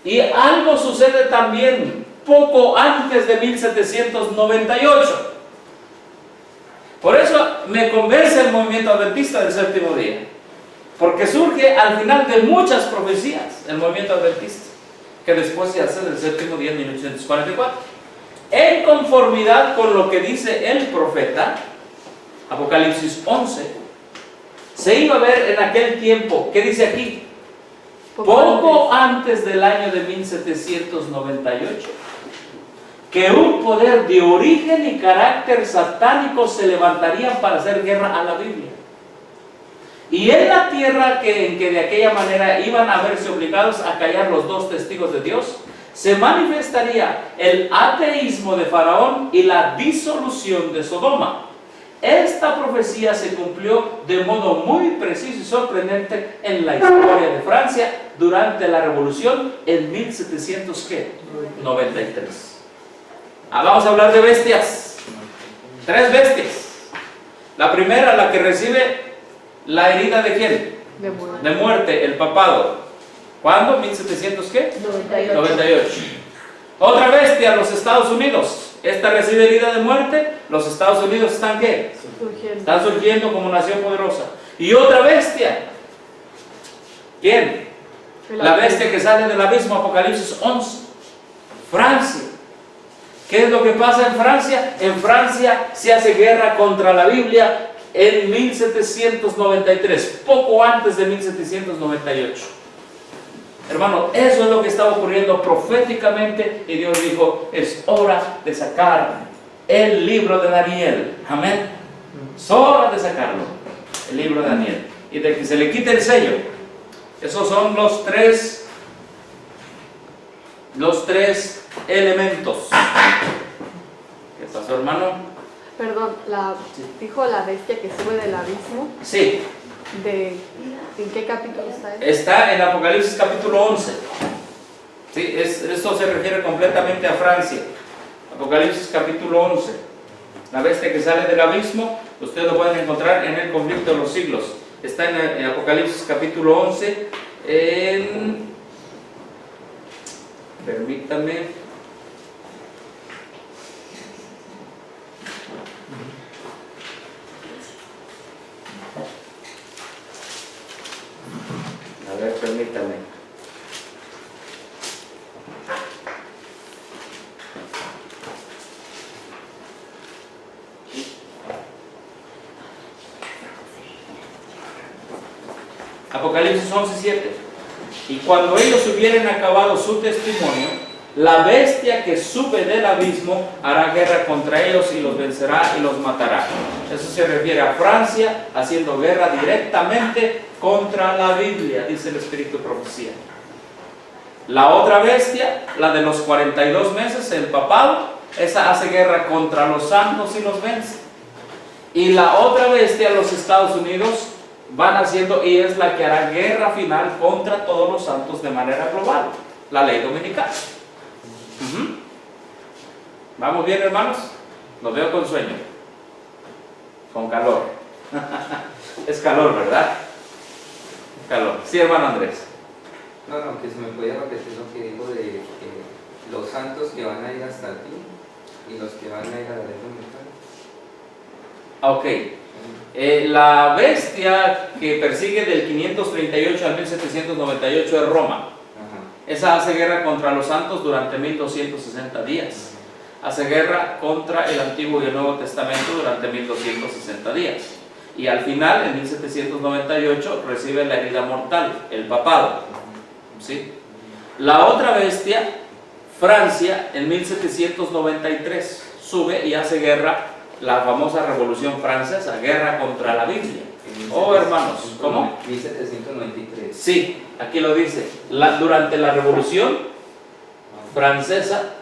Y algo sucede también poco antes de 1798. Por eso me convence el movimiento adventista del séptimo día, porque surge al final de muchas profecías el movimiento adventista, que después se hace del séptimo día en 1844. En conformidad con lo que dice el profeta, Apocalipsis 11, se iba a ver en aquel tiempo, ¿qué dice aquí? Poco antes del año de 1798, que un poder de origen y carácter satánico se levantarían para hacer guerra a la Biblia. Y en la tierra en que de aquella manera iban a verse obligados a callar los 2 testigos de Dios, se manifestaría el ateísmo de Faraón y la disolución de Sodoma. Esta profecía se cumplió de modo muy preciso y sorprendente en la historia de Francia durante la Revolución en 1793. Vamos a hablar de bestias. 3 bestias. La primera, la que recibe la herida de ¿quién? De muerte. De muerte, el papado. ¿Cuándo? ¿1700 qué? 98. Otra bestia, los Estados Unidos. Esta recibe herida de muerte. Los Estados Unidos están ¿qué? Surgiendo. Están surgiendo como nación poderosa. Y otra bestia. ¿Quién? La bestia que sale del abismo, Apocalipsis 11. Francia. ¿Qué es lo que pasa en Francia? En Francia se hace guerra contra la Biblia en 1793, poco antes de 1798. Hermano, eso es lo que estaba ocurriendo proféticamente y Dios dijo, es hora de sacar el libro de Daniel. Amén. Es hora de sacarlo, el libro de Daniel. Y de que se le quite el sello Esos son los tres elementos. ¿Qué pasó, hermano? Perdón, dijo la bestia que sube del abismo. Sí, ¿En qué capítulo está eso? está en Apocalipsis capítulo 11. Sí, esto se refiere completamente a Francia. Apocalipsis capítulo 11. La bestia que sale del abismo, ustedes lo pueden encontrar en el conflicto de los siglos. Está en Apocalipsis capítulo 11, permítame. A ver, permítame. Apocalipsis 11:7. Y cuando ellos hubieren acabado su testimonio, la bestia que sube del abismo hará guerra contra ellos y los vencerá y los matará. Eso se refiere a Francia haciendo guerra directamente contra la Biblia, dice el Espíritu de Profecía. La otra bestia, la de los 42 meses, el papado, esa hace guerra contra los santos y los vence. Y la otra bestia, los Estados Unidos, van haciendo, y es la que hará guerra final contra todos los santos de manera global, la ley dominical. ¿Vamos bien, hermanos? Los veo con sueño, con calor. Es calor, ¿verdad? Calor. Sí, hermano Andrés. No, que se me podía repetir lo que dijo de que los santos que van a ir hasta ti y los que van a ir a la ley dominical. Ok. La bestia que persigue del 538 al 1798 es Roma. Ajá. Esa hace guerra contra los santos durante 1260 días. Hace guerra contra el Antiguo y el Nuevo Testamento durante 1260 días. Y al final, en 1798, recibe la herida mortal, el papado. ¿Sí? La otra bestia, Francia, en 1793, sube y hace guerra, la famosa Revolución Francesa, guerra contra la Biblia. Oh, hermanos, ¿cómo? 1793. Sí, aquí lo dice. Durante la Revolución Francesa,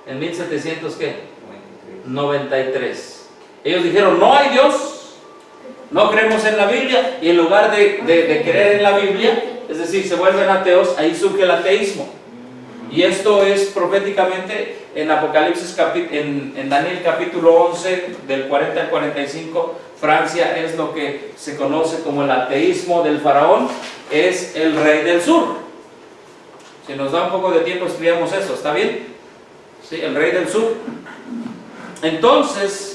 en 1793, ellos dijeron, no hay Dios, no creemos en la Biblia, y en lugar de creer en la Biblia, es decir, se vuelven ateos, ahí surge el ateísmo. Y esto es proféticamente en Apocalipsis, en Daniel capítulo 11, del 40 al 45, Francia es lo que se conoce como el ateísmo del faraón, es el rey del sur. Si nos da un poco de tiempo estudiamos eso, ¿está bien? Sí, el rey del sur. Entonces,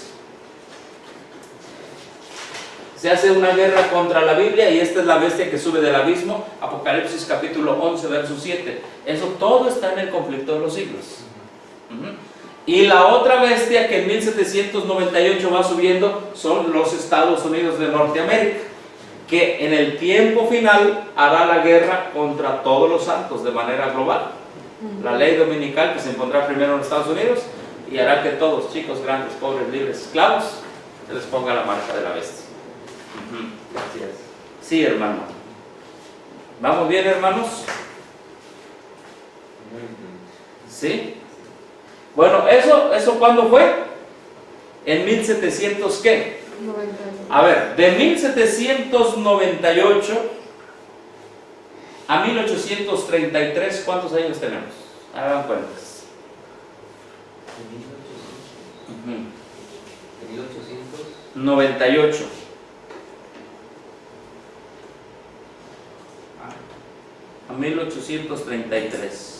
se hace una guerra contra la Biblia y esta es la bestia que sube del abismo, Apocalipsis capítulo 11, verso 7. Eso todo está en el conflicto de los siglos. Y la otra bestia que en 1798 va subiendo son los Estados Unidos de Norteamérica, que en el tiempo final hará la guerra contra todos los santos de manera global. La ley dominical que se impondrá primero en los Estados Unidos y hará que todos, chicos, grandes, pobres, libres, esclavos, se les ponga la marca de la bestia. Gracias. Sí, hermano. ¿Vamos bien, hermanos? ¿Sí? Bueno, ¿eso cuándo fue? En 1700, ¿qué? 91. A ver, de 1798 a 1833, ¿cuántos años tenemos? Hagan cuentas. De 1800. 98. A 1833.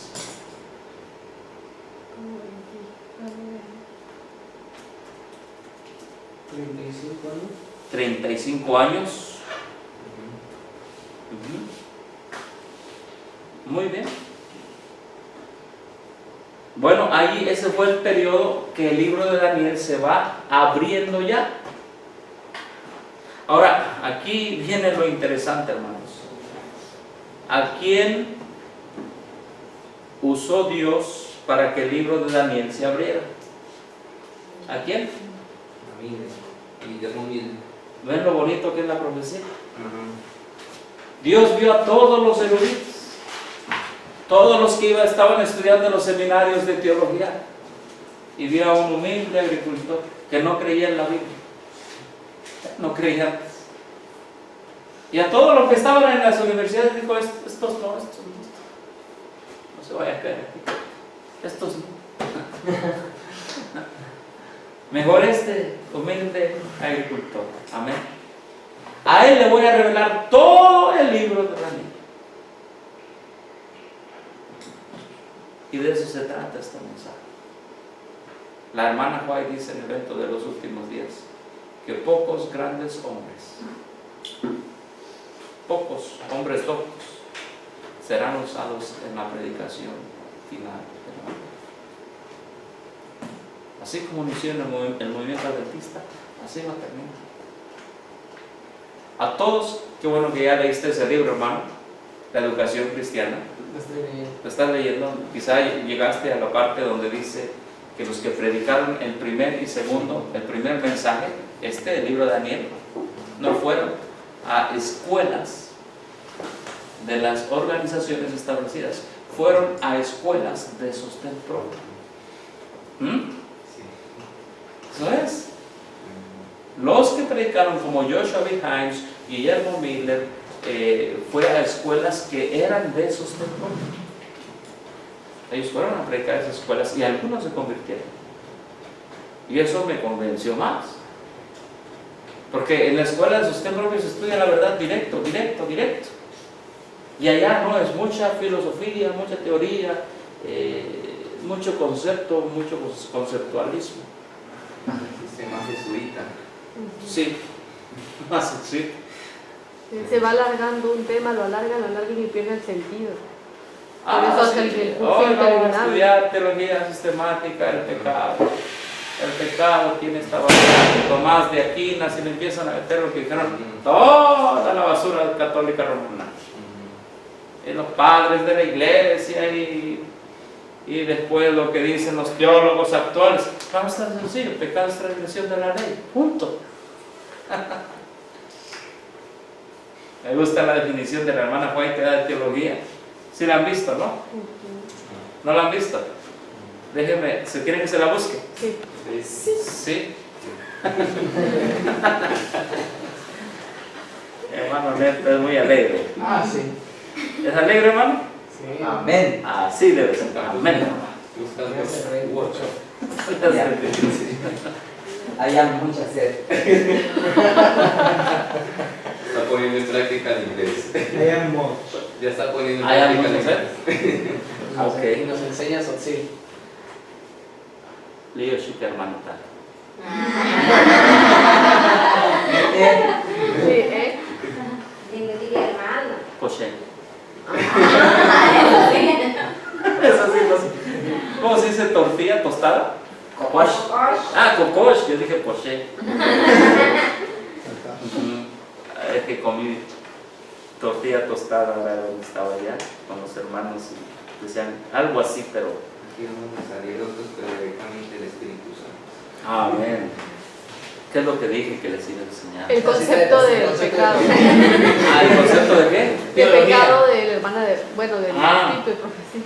35 años. Muy bien. Bueno, ahí ese fue el periodo que el libro de Daniel se va abriendo ya. Ahora, aquí viene lo interesante, hermanos. ¿A quién usó Dios para que el libro de Daniel se abriera? ¿A quién? A mí, Guillermo Mil. ¿Ven lo bonito que es la profecía? Dios vio a todos los eruditos, todos los que estaban estudiando en los seminarios de teología, y vio a un humilde agricultor que no creía en la Biblia, no creía. Y a todos los que estaban en las universidades dijo, estos no se vaya a caer aquí, estos no. Mejor este humilde agricultor. Amén. A él le voy a revelar todo el libro de Daniel. Y de eso se trata este mensaje. La hermana White dice en el evento de los últimos días que pocos grandes hombres, pocos hombres doctos serán usados en la predicación final. Así como inició en el movimiento adventista, así va a terminar. A todos, qué bueno que ya leíste ese libro, hermano, La Educación Cristiana. Lo estoy leyendo. Lo estás leyendo, quizá llegaste a la parte donde dice que los que predicaron el primer y segundo, el primer mensaje, el libro de Daniel, no fueron a escuelas de las organizaciones establecidas, fueron a escuelas de sostén propio. Eso es. Los que predicaron como Joshua B. Himes, Guillermo Miller, fue a escuelas que eran de sostén propio. Ellos fueron a predicar esas escuelas y algunos se convirtieron. Y eso me convenció más. Porque en la escuela de sostén propio se estudia la verdad directo. Y allá no es mucha filosofía, mucha teoría, mucho concepto, mucho conceptualismo. Sistema jesuita. Sí, más sí. Se va alargando un tema, lo alargan y pierde el sentido. Por Ah, eso sí. hace el curso Hoy vamos a interminable. estudiar teología sistemática del pecado. El pecado tiene esta basura. Tomás de Aquino, si le empiezan a meter lo que dijeron, toda la basura católica romana. Y los padres de la iglesia y después lo que dicen los teólogos actuales. Vamos a estar sencillo, el pecado es transgresión de la ley. Punto. Me gusta la definición de la hermana White que da de teología. Si la han visto, ¿no? ¿No la han visto? Déjenme, ¿se quieren que se la busque? Sí. Sí. Hermano Neto es muy alegre. Ah, sí. ¿Es alegre, hermano? Sí. Amén. Así debe ser. Amén. Buscando Ya se reí mucho. Hay mucha sed. Está poniendo en práctica el inglés. Hay mucho. Ya está poniendo en ¿Hay práctica el algo que inglés. Ok. Y nos enseña Sotzil. Lío chica hermanita. Sí, Dile, hermano. Coche. Ah, eso sí. Eso sí, no sé. ¿Cómo se dice tortilla tostada? Cocosh. Ah, cocosh. Yo dije poché. Es que comí tortilla tostada ahora donde estaba allá con los hermanos y decían algo así, pero Aquí vamos a salir otros, pero directamente del Espíritu Santo. amén. ¿Qué es lo que dije que les iba a enseñar? el concepto del pecado. Ah, ¿el concepto de qué? El pecado de la hermana del espíritu y profecía.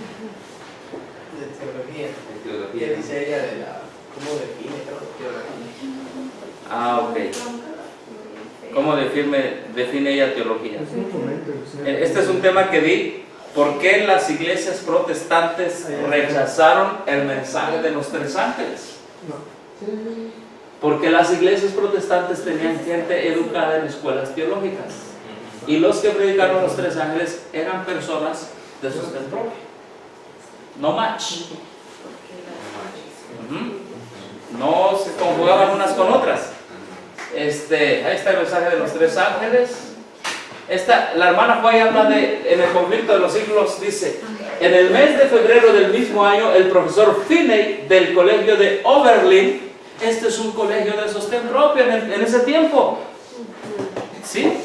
De teología. De ¿Qué teología. dice ella de la... ¿Cómo define teología? Ah, ok. ¿Cómo define ella teología? Este es un tema que di. ¿Por qué las iglesias protestantes rechazaron el mensaje de los tres ángeles? Porque las iglesias protestantes tenían gente educada en escuelas teológicas. Y los que predicaron los tres ángeles eran personas de sostén propio. No match. No se conjugaban unas con otras. Ahí está el mensaje de los tres ángeles. La hermana White habla en el conflicto de los siglos, dice, en el mes de febrero del mismo año, el profesor Finney del colegio de Oberlin, este es un colegio de sostén propio en ese tiempo, ¿sí?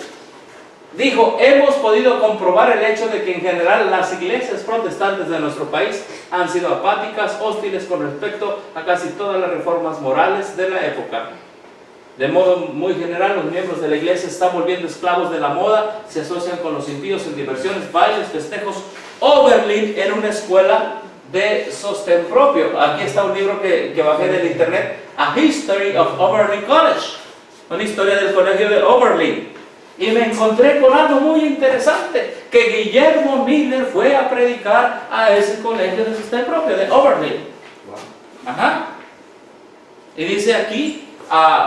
Dijo, hemos podido comprobar el hecho de que en general las iglesias protestantes de nuestro país han sido apáticas, hostiles con respecto a casi todas las reformas morales de la época. De modo muy general, los miembros de la iglesia se están volviendo esclavos de la moda, se asocian con los impíos en diversiones, bailes, festejos. Oberlin era una escuela de sostén propio. Aquí está un libro que bajé del internet, A History of Oberlin College, una historia del colegio de Oberlin. Y me encontré con algo muy interesante, que Guillermo Miller fue a predicar a ese colegio de sostén propio de Oberlin. Ajá. Y dice aquí,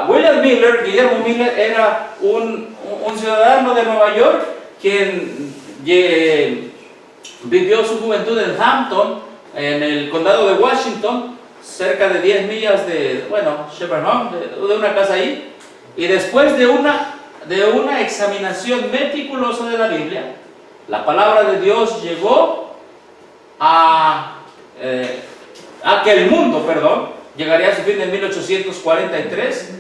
William Miller, Guillermo Miller, era un ciudadano de Nueva York quien vivió su juventud en Hampton, en el condado de Washington, cerca de 10 millas de, Shepherd Home, de una casa ahí. Y después de una examinación meticulosa de la Biblia, la palabra de Dios llegó a que el mundo, llegaría a su fin en 1843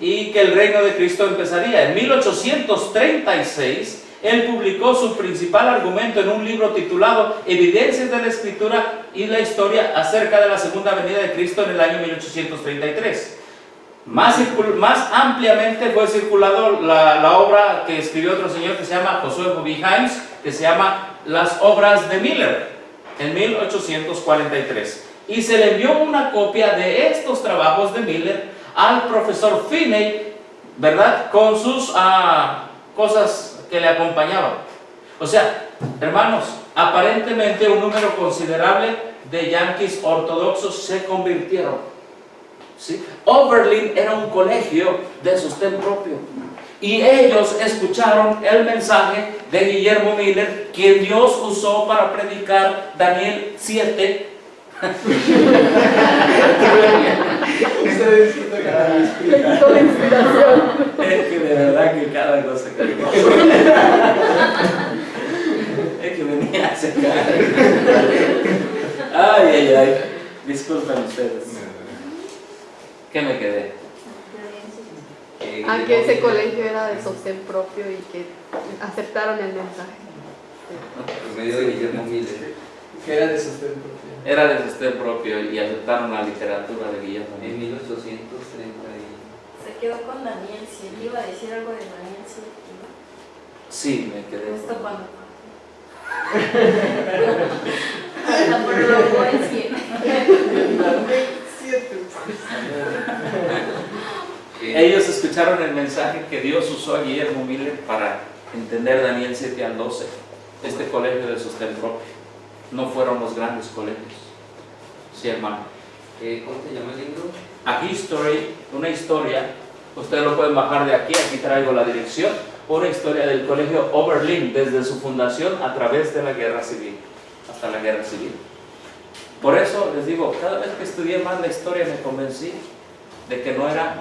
y que el reino de Cristo empezaría. En 1836, él publicó su principal argumento en un libro titulado Evidencias de la Escritura y la Historia acerca de la segunda venida de Cristo en el año 1833. Más ampliamente fue circulado la obra que escribió otro señor que se llama Josué Bobby Himes, que se llama Las Obras de Miller, en 1843. Y se le envió una copia de estos trabajos de Miller al profesor Finney, ¿verdad? Con sus cosas que le acompañaban. O sea, hermanos, aparentemente un número considerable de yanquis ortodoxos se convirtieron. ¿Sí? Oberlin era un colegio de sostén propio. Y ellos escucharon el mensaje de Guillermo Miller, quien Dios usó para predicar Daniel 7. Toda inspiración. Es que de verdad que cada cosa que es que venía a sacar. Ay. Disculpen ustedes. ¿Qué me quedé? Que ese colegio era de sostén propio y que aceptaron el mensaje. Por medio de Guillermo Miller. Que era de sostén propio. Era de sostén propio y aceptaron la literatura de Guillermo. En 1830. Se quedó con Daniel 7. Iba a decir algo de Daniel 7. Sí, me quedé. Justo cuando hasta prolongó el 7. Ellos escucharon el mensaje que Dios usó a Guillermo Miller para entender Daniel 7 al 12. Este colegio de sostén propio. No fueron los grandes colegios. Sí, hermano. ¿Cómo se llama el libro? A History, una historia. Ustedes lo pueden bajar de aquí traigo la dirección. Una historia del colegio Oberlin desde su fundación a través de la guerra civil, hasta la guerra civil. Por eso les digo, cada vez que estudié más la historia me convencí de que no era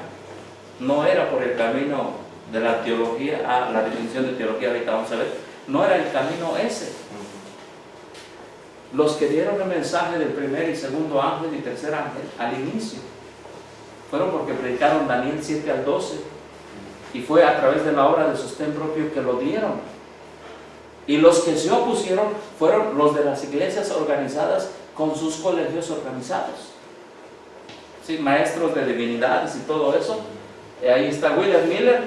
por el camino de la teología, la definición de teología ahorita vamos a ver, no era el camino ese. Los que dieron el mensaje del primer y segundo ángel y tercer ángel al inicio fueron porque predicaron Daniel 7 al 12 y fue a través de la obra de sostén propio que lo dieron. Y los que se opusieron fueron los de las iglesias organizadas con sus colegios organizados. Sí, maestros de divinidades y todo eso. Ahí está William Miller.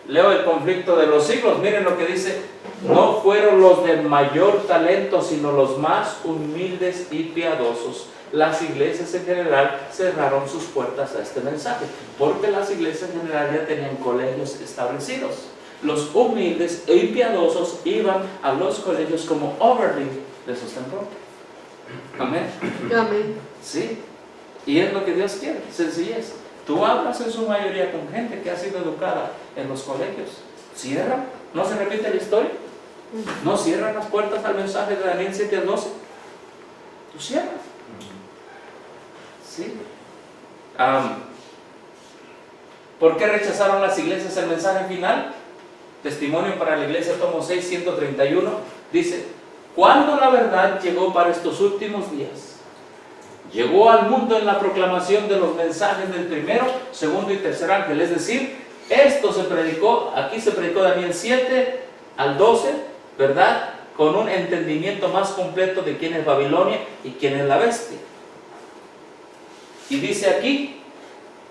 Leo el conflicto de los siglos. Miren lo que dice: no fueron los de mayor talento, sino los más humildes y piadosos. Las iglesias en general cerraron sus puertas a este mensaje, porque las iglesias en general ya tenían colegios establecidos. Los humildes y piadosos iban a los colegios como Oberlin de sostén propio. Amén. Amén. Sí. Y es lo que Dios quiere, sencillez. Tú hablas en su mayoría con gente que ha sido educada en los colegios. Cierra. ¿No se repite la historia? ¿No cierran las puertas al mensaje de Daniel 7 al 12? Tú cierras. ¿Sí? ¿Por qué rechazaron las iglesias el mensaje final? Testimonio para la iglesia, tomo 6, 131. Dice: cuando la verdad llegó para estos últimos días, llegó al mundo en la proclamación de los mensajes del primero, segundo y tercer ángel. Es decir, esto se predicó, aquí se predicó Daniel 7 al 12, ¿verdad? Con un entendimiento más completo de quién es Babilonia y quién es la bestia. Y dice aquí,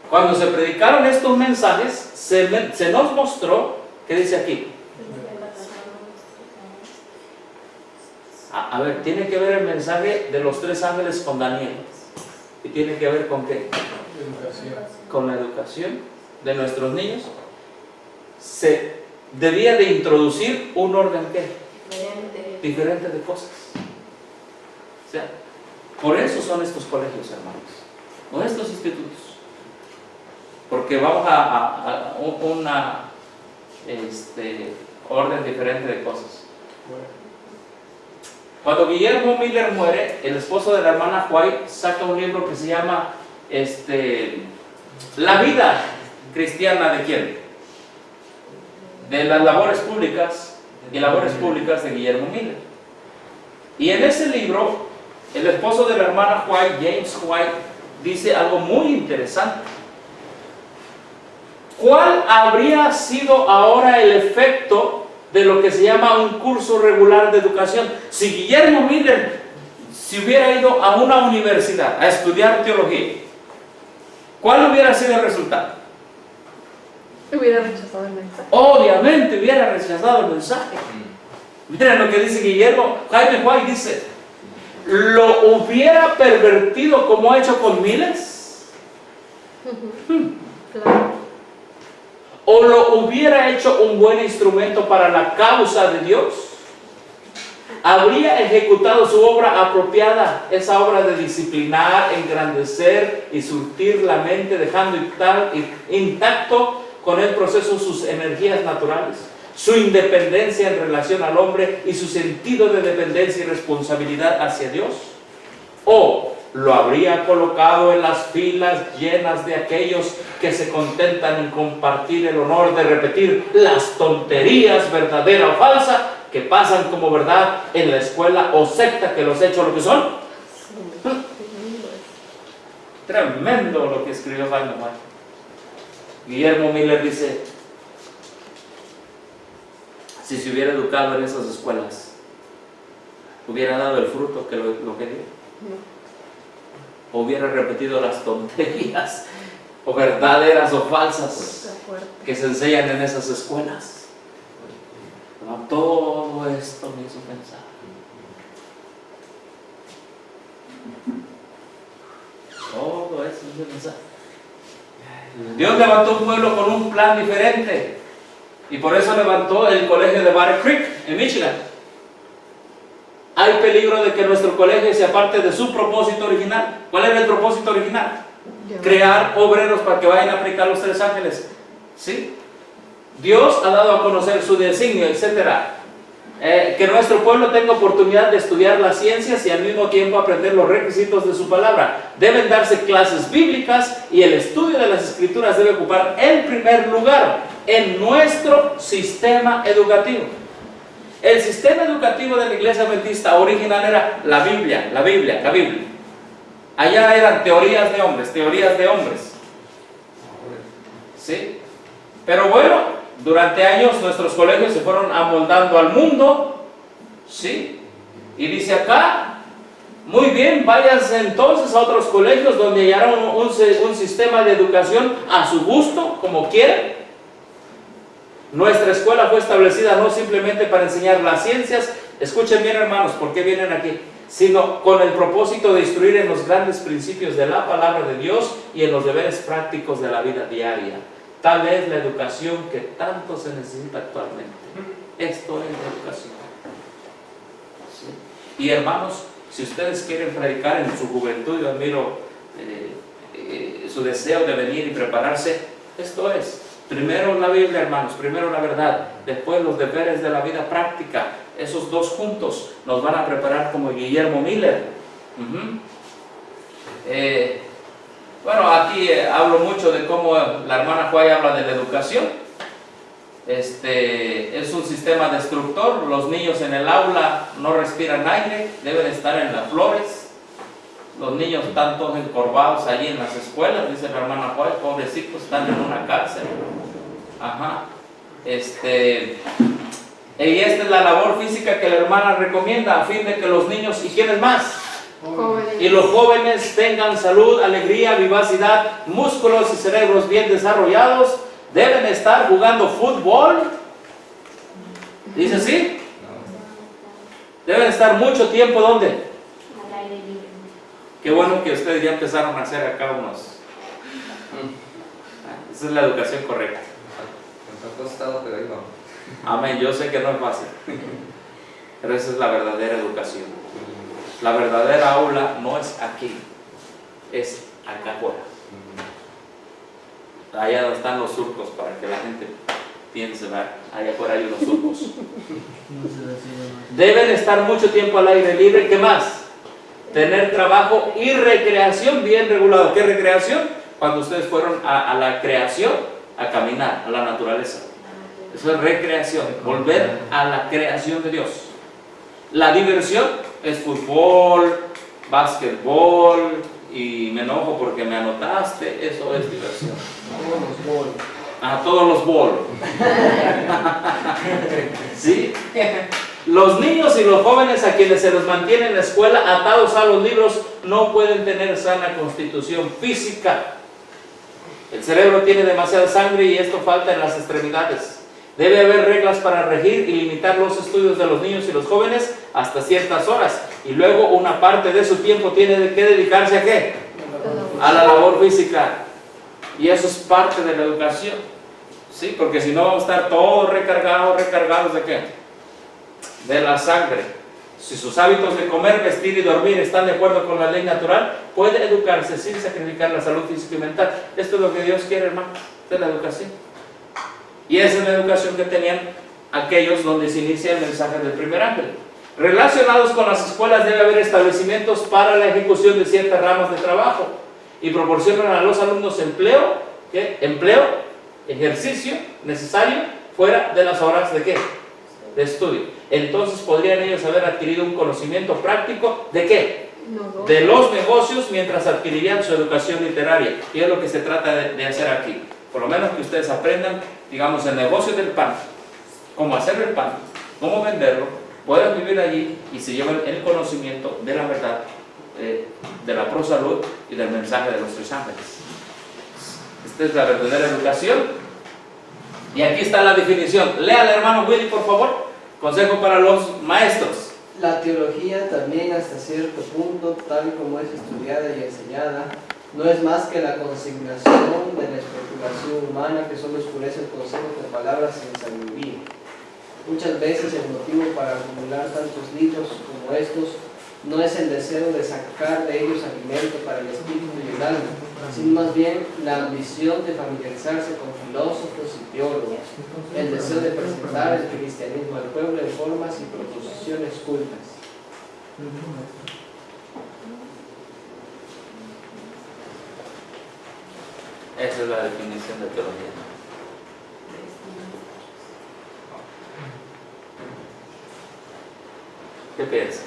Cuando se predicaron estos mensajes, se nos mostró, ¿qué dice aquí? A ver, tiene que ver el mensaje de los 3 ángeles con Daniel. ¿Y tiene que ver con qué? Educación. Con la educación de nuestros niños. Se debía de introducir un orden, ¿qué? Diferente de cosas. O sea, por eso son estos colegios, hermanos, o estos institutos. Porque vamos a una orden diferente de cosas. Cuando Guillermo Miller muere, el esposo de la hermana White saca un libro que se llama La vida cristiana de quién? De las labores públicas y labores públicas de Guillermo Miller. Y en ese libro, el esposo de la hermana White, James White, dice algo muy interesante. ¿Cuál habría sido ahora el efecto de lo que se llama un curso regular de educación? Si Guillermo Miller se hubiera ido a una universidad a estudiar teología, ¿cuál hubiera sido el resultado? Hubiera rechazado el mensaje. Obviamente hubiera rechazado el mensaje. Miren lo que dice Guillermo. Jaime White dice, ¿lo hubiera pervertido como ha hecho con miles? Claro. ¿O lo hubiera hecho un buen instrumento para la causa de Dios? ¿Habría ejecutado su obra apropiada, esa obra de disciplinar, engrandecer y surtir la mente, dejando intacto con el proceso sus energías naturales, su independencia en relación al hombre y su sentido de dependencia y responsabilidad hacia Dios? ¿O lo habría colocado en las filas llenas de aquellos que se contentan en compartir el honor de repetir las tonterías, verdadera o falsa, que pasan como verdad en la escuela o secta que los ha hecho lo que son? Tremendo lo que escribió Jaime White. Guillermo Miller dice, si se hubiera educado en esas escuelas, ¿hubiera dado el fruto que lo que dio? ¿O hubiera repetido las tonterías, o verdaderas o falsas, que se enseñan en esas escuelas? No, todo esto me hizo pensar. Todo esto me hizo pensar. Dios levantó un pueblo con un plan diferente, y por eso levantó el colegio de Battle Creek en Michigan. Hay peligro de que nuestro colegio se aparte de su propósito original. ¿Cuál era el propósito original? Crear obreros para que vayan a aplicar los 3 ángeles. ¿Sí? Dios ha dado a conocer su designio, etc. Que nuestro pueblo tenga oportunidad de estudiar las ciencias y al mismo tiempo aprender los requisitos de su palabra. Deben darse clases bíblicas y el estudio de las escrituras debe ocupar el primer lugar en nuestro sistema educativo. El sistema educativo de la iglesia adventista original era la Biblia. Allá eran teorías de hombres. ¿Sí? Pero bueno, durante años nuestros colegios se fueron amoldando al mundo. ¿Sí? Y dice acá, muy bien, váyanse entonces a otros colegios donde hallaron un sistema de educación a su gusto, como quieran. Nuestra escuela fue establecida no simplemente para enseñar las ciencias, escuchen bien hermanos, ¿por qué vienen aquí? Sino con el propósito de instruir en los grandes principios de la palabra de Dios y en los deberes prácticos de la vida diaria. Tal es la educación que tanto se necesita actualmente. Esto es la educación. ¿Sí? Y hermanos, si ustedes quieren predicar en su juventud, yo admiro su deseo de venir y prepararse, esto es. Primero la Biblia, hermanos, primero la verdad, después los deberes de la vida práctica. Esos dos juntos nos van a preparar como Guillermo Miller. Bueno, aquí hablo mucho de cómo la hermana White habla de la educación. Es un sistema destructor. Los niños en el aula no respiran aire, deben estar en las flores. Los niños están todos encorvados allí en las escuelas, dice la hermana White, pobrecitos, están en una cárcel. Y esta es la labor física que la hermana recomienda a fin de que los niños, ¿y quiénes más? Jóvenes. Y los jóvenes tengan salud, alegría, vivacidad, músculos y cerebros bien desarrollados. Deben estar jugando fútbol. ¿Dice así? Deben estar mucho tiempo, ¿dónde? Al aire libre. Qué bueno que ustedes ya empezaron a hacer acá unos. Esa es la educación correcta. Nos ha costado, pero ahí vamos. Amén. Yo sé que no es fácil, pero esa es la verdadera educación. La verdadera aula no es aquí, es acá afuera. Allá donde están los surcos, para que la gente piense, ¿verdad? Allá afuera hay unos surcos. Deben estar mucho tiempo al aire libre. ¿Qué más? Tener trabajo y recreación bien regulado. ¿Qué recreación? Cuando ustedes fueron a la creación, a caminar, a la naturaleza. Eso es recreación, volver a la creación de Dios. La diversión es fútbol, básquetbol, y me enojo porque me anotaste, eso es diversión. Todos los bolos. A todos los bolos. ¿Sí? Los niños y los jóvenes a quienes se los mantiene en la escuela atados a los libros no pueden tener sana constitución física. El cerebro tiene demasiada sangre y esto falta en las extremidades. Debe haber reglas para regir y limitar los estudios de los niños y los jóvenes hasta ciertas horas. Y luego una parte de su tiempo tiene que dedicarse ¿a qué? A la labor física. Y eso es parte de la educación. ¿Sí? Porque si no vamos a estar todos recargados ¿de qué? De la sangre. Si sus hábitos de comer, vestir y dormir están de acuerdo con la ley natural, puede educarse sin sacrificar la salud física y mental. Esto es lo que Dios quiere, hermano. Esta es la educación. Y esa es la educación que tenían aquellos donde se inicia el mensaje del primer ángel. Relacionados con las escuelas debe haber establecimientos para la ejecución de ciertas ramas de trabajo y proporcionan a los alumnos empleo, ¿qué? Ejercicio necesario fuera de las horas ¿de qué? De estudio. Entonces podrían ellos haber adquirido un conocimiento práctico ¿de qué? De los negocios mientras adquirirían su educación literaria. Y es lo que se trata de hacer aquí. Por lo menos que ustedes aprendan, digamos, el negocio del pan, cómo hacer el pan, cómo venderlo, puedan vivir allí y se lleven el conocimiento de la verdad, de la prosalud y del mensaje de los tres ángeles. Esta es la verdadera educación. Y aquí está la definición. Léala, hermano Willy, por favor. Consejo para los maestros. La teología también hasta cierto punto, tal como es estudiada y enseñada, no es más que la consignación de la especulación humana que solo oscurece el consejo de palabras sin sabiduría. Muchas veces el motivo para acumular tantos libros como estos no es el deseo de sacar de ellos alimento para el espíritu y el alma, sino más bien la ambición de familiarizarse con filósofos y teólogos, el deseo de presentar el cristianismo al pueblo en formas y proposiciones cultas. Esa es la definición de teología. ¿Qué piensa?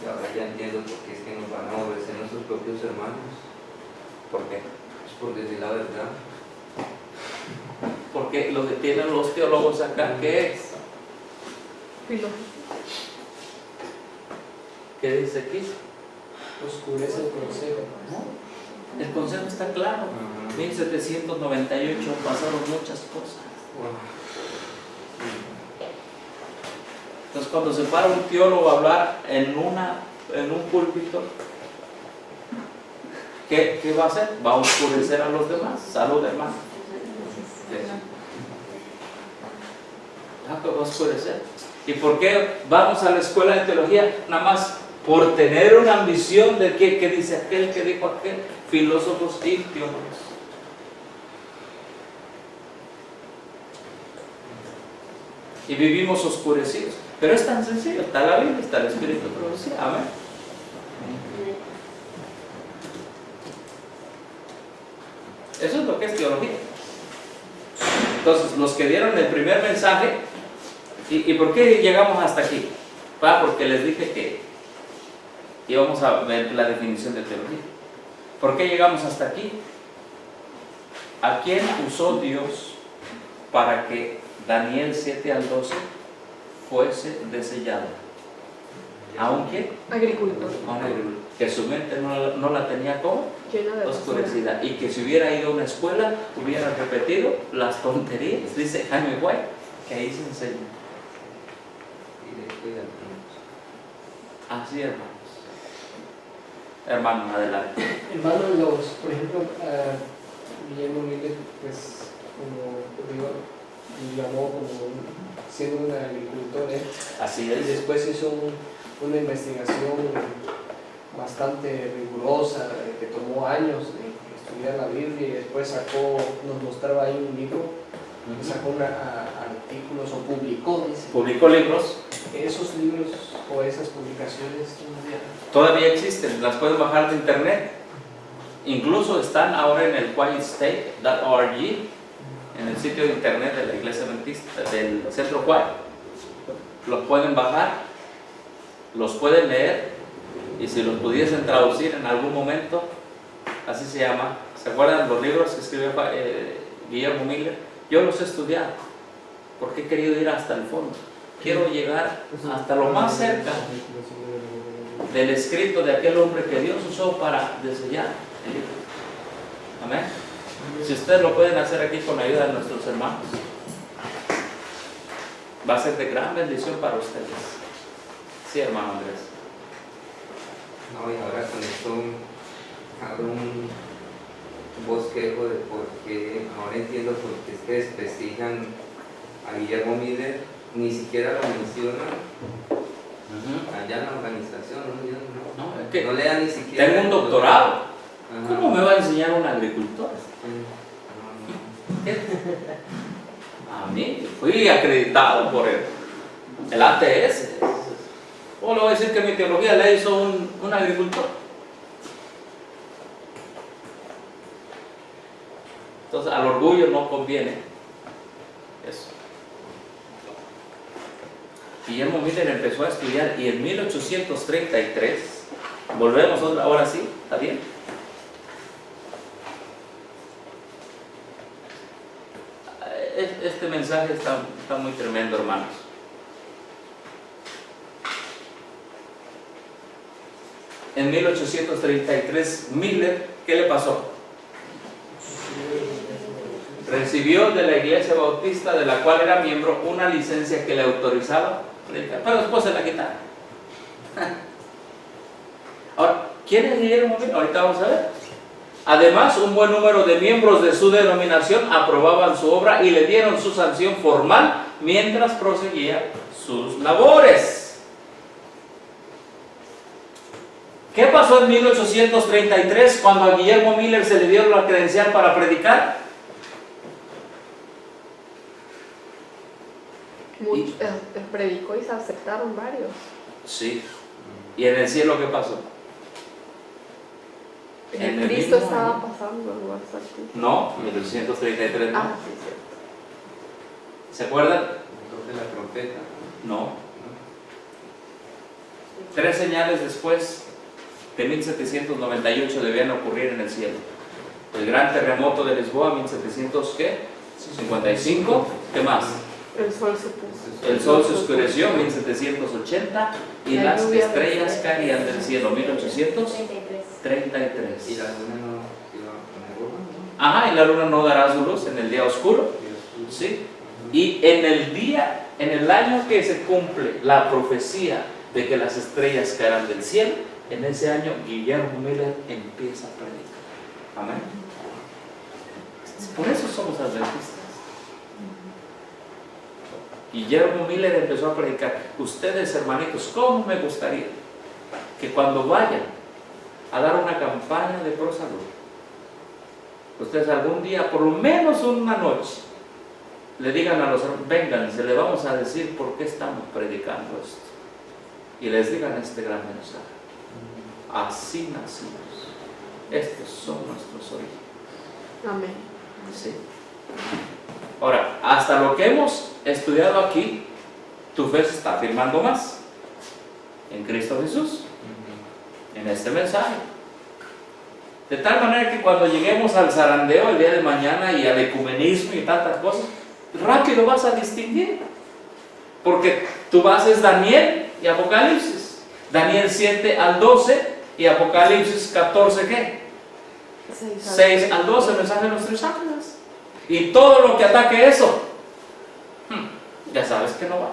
Ahora ya entiendo por qué es que nos van a aborrecer nuestros propios hermanos. ¿Por qué? Es por decir la verdad. Porque lo que tienen los teólogos acá, ¿qué es? ¿Qué dice aquí? Oscurece el consejo. El consejo está claro. 1798 pasaron muchas cosas. Entonces cuando se para un teólogo a hablar en un púlpito, ¿qué va a hacer? Va a oscurecer a los demás. Salud, hermano. Va a oscurecer. ¿Y por qué vamos a la escuela de teología? Nada más por tener una ambición de ¿qué dice aquel? ¿Qué dijo aquel? Filósofos y teólogos. Y vivimos oscurecidos. Pero es tan sencillo, está la Biblia, está el Espíritu de profecía. Amén. Eso es lo que es teología. Entonces, los que dieron el primer mensaje, ¿y por qué llegamos hasta aquí? Porque les dije que íbamos a ver la definición de teología. ¿Por qué llegamos hasta aquí? ¿A quién usó Dios para que Daniel 7 al 12 fuese desellado? ¿A un qué? Agricultor. A un agricultor. Que su mente no la tenía como Llena de basura. oscurecida. Y que si hubiera ido a una escuela, hubiera repetido las tonterías, dice Jaime White, que ahí se enseña. Y le cuidan. Así, hermanos. Hermanos, adelante. Hermano, por ejemplo, Guillermo Miller, pues, como digo, llamó como siendo un agricultor, Así y es. después hizo una investigación bastante rigurosa, que tomó años de estudiar la Biblia, y después nos mostraba ahí un libro, sacó artículos o publicó, dice. Publicó libros. Esos libros o esas publicaciones Todavía existen, las pueden bajar de internet. Incluso están ahora en el quietstate.org, en el sitio de internet de la Iglesia Adventista, del Centro Quiet. Los pueden bajar, los pueden leer, y si los pudiesen traducir en algún momento, así se llama. ¿Se acuerdan los libros que escribió Guillermo Miller? Yo los he estudiado, porque he querido ir hasta el fondo. Quiero llegar hasta lo más cerca del escrito de aquel hombre que Dios usó para diseñar el libro. Amén. Si ustedes lo pueden hacer aquí con la ayuda de nuestros hermanos, va a ser de gran bendición para ustedes. Sí, hermano Andrés. No, y ahora con esto hago un bosquejo de por qué, ahora entiendo por qué es que desprestigian a Guillermo Miller, ni siquiera lo mencionan allá en la organización, No, es que no le dan ni siquiera. tengo un doctorado. Ajá. ¿Cómo me va a enseñar un agricultor? A mí, fui acreditado por el ATS. ¿Cómo le voy a decir que mi teología la hizo un agricultor? Entonces, al orgullo no conviene eso. Guillermo Miller empezó a estudiar y en 1833, volvemos ahora sí, ¿está bien? Este mensaje está muy tremendo, hermanos. En 1833, Miller, ¿qué le pasó? Recibió de la Iglesia Bautista, de la cual era miembro, una licencia que le autorizaba a predicar, pero después se la quitaron. Ahora, ¿quién es Guillermo Miller? Ahorita vamos a ver. Además, un buen número de miembros de su denominación aprobaban su obra y le dieron su sanción formal mientras proseguía sus labores. ¿Qué pasó en 1833 cuando a Guillermo Miller se le dio la credencial para predicar? Predicó y se aceptaron varios. Sí. ¿Y en el cielo qué pasó? En el Cristo mismo estaba año. pasando el lugar santísimo. No, 1833 no. Ah, sí, cierto. ¿Se acuerdan? Entonces la trompeta. No. 3 señales después de 1798 debían ocurrir en el cielo. El gran terremoto de Lisboa, 1755. ¿Qué más? El sol se puso. El sol se oscureció, 1780. Y La las lluvia estrellas de- caían del cielo, 1833. 33. Y la luna no iba a poner roja, ¿no? Ajá, y la luna no dará su luz en el día oscuro. Dios. ¿Sí? Y en el año que se cumple la profecía de que las estrellas caerán del cielo, en ese año Guillermo Miller empieza a predicar. Amén. Por eso somos adventistas. Guillermo Miller empezó a predicar. Ustedes, hermanitos, ¿cómo me gustaría que cuando vayan a dar una campaña de pro salud, ustedes algún día, por lo menos una noche, le digan a los hermanos, vengan, se le vamos a decir por qué estamos predicando esto, y les digan este gran mensaje? Así nacimos. Estos son nuestros orígenes. Amén. ¿Sí? Ahora, hasta lo que hemos estudiado aquí, tu fe se está afirmando más en Cristo Jesús, en este mensaje. De tal manera que cuando lleguemos al zarandeo el día de mañana y al ecumenismo y tantas cosas, rápido vas a distinguir. Porque tu base es Daniel y Apocalipsis. Daniel 7 al 12 y Apocalipsis 14, ¿qué? 6 al 12, el mensaje de los 3 ángeles. Y todo lo que ataque eso, ya sabes que no va.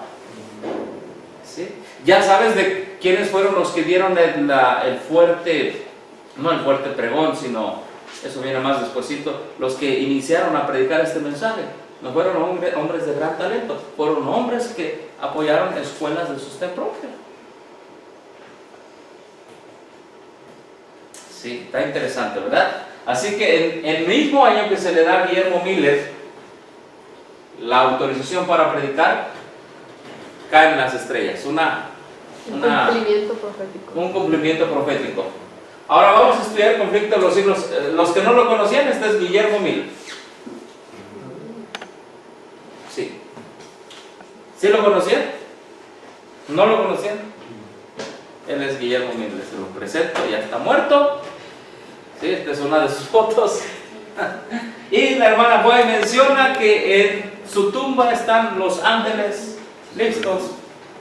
¿Sí? Ya sabes de quiénes fueron los que dieron el fuerte, no el fuerte pregón, sino, eso viene más despuesito, los que iniciaron a predicar este mensaje. No fueron hombres de gran talento, fueron hombres que apoyaron escuelas de sostén propio. Sí, está interesante, ¿verdad? Así que en el mismo año que se le da a Guillermo Miller la autorización para predicar, caen las estrellas, Un cumplimiento profético. un cumplimiento profético. Ahora vamos a estudiar el conflicto de los siglos. Los que no lo conocían, este es Guillermo Miller. Sí. ¿Sí lo conocían? ¿No lo conocían? Él es Guillermo Miller, se lo presento, ya está muerto. Sí, esta es una de sus fotos. Y la hermana Boy menciona que en su tumba están los ángeles listos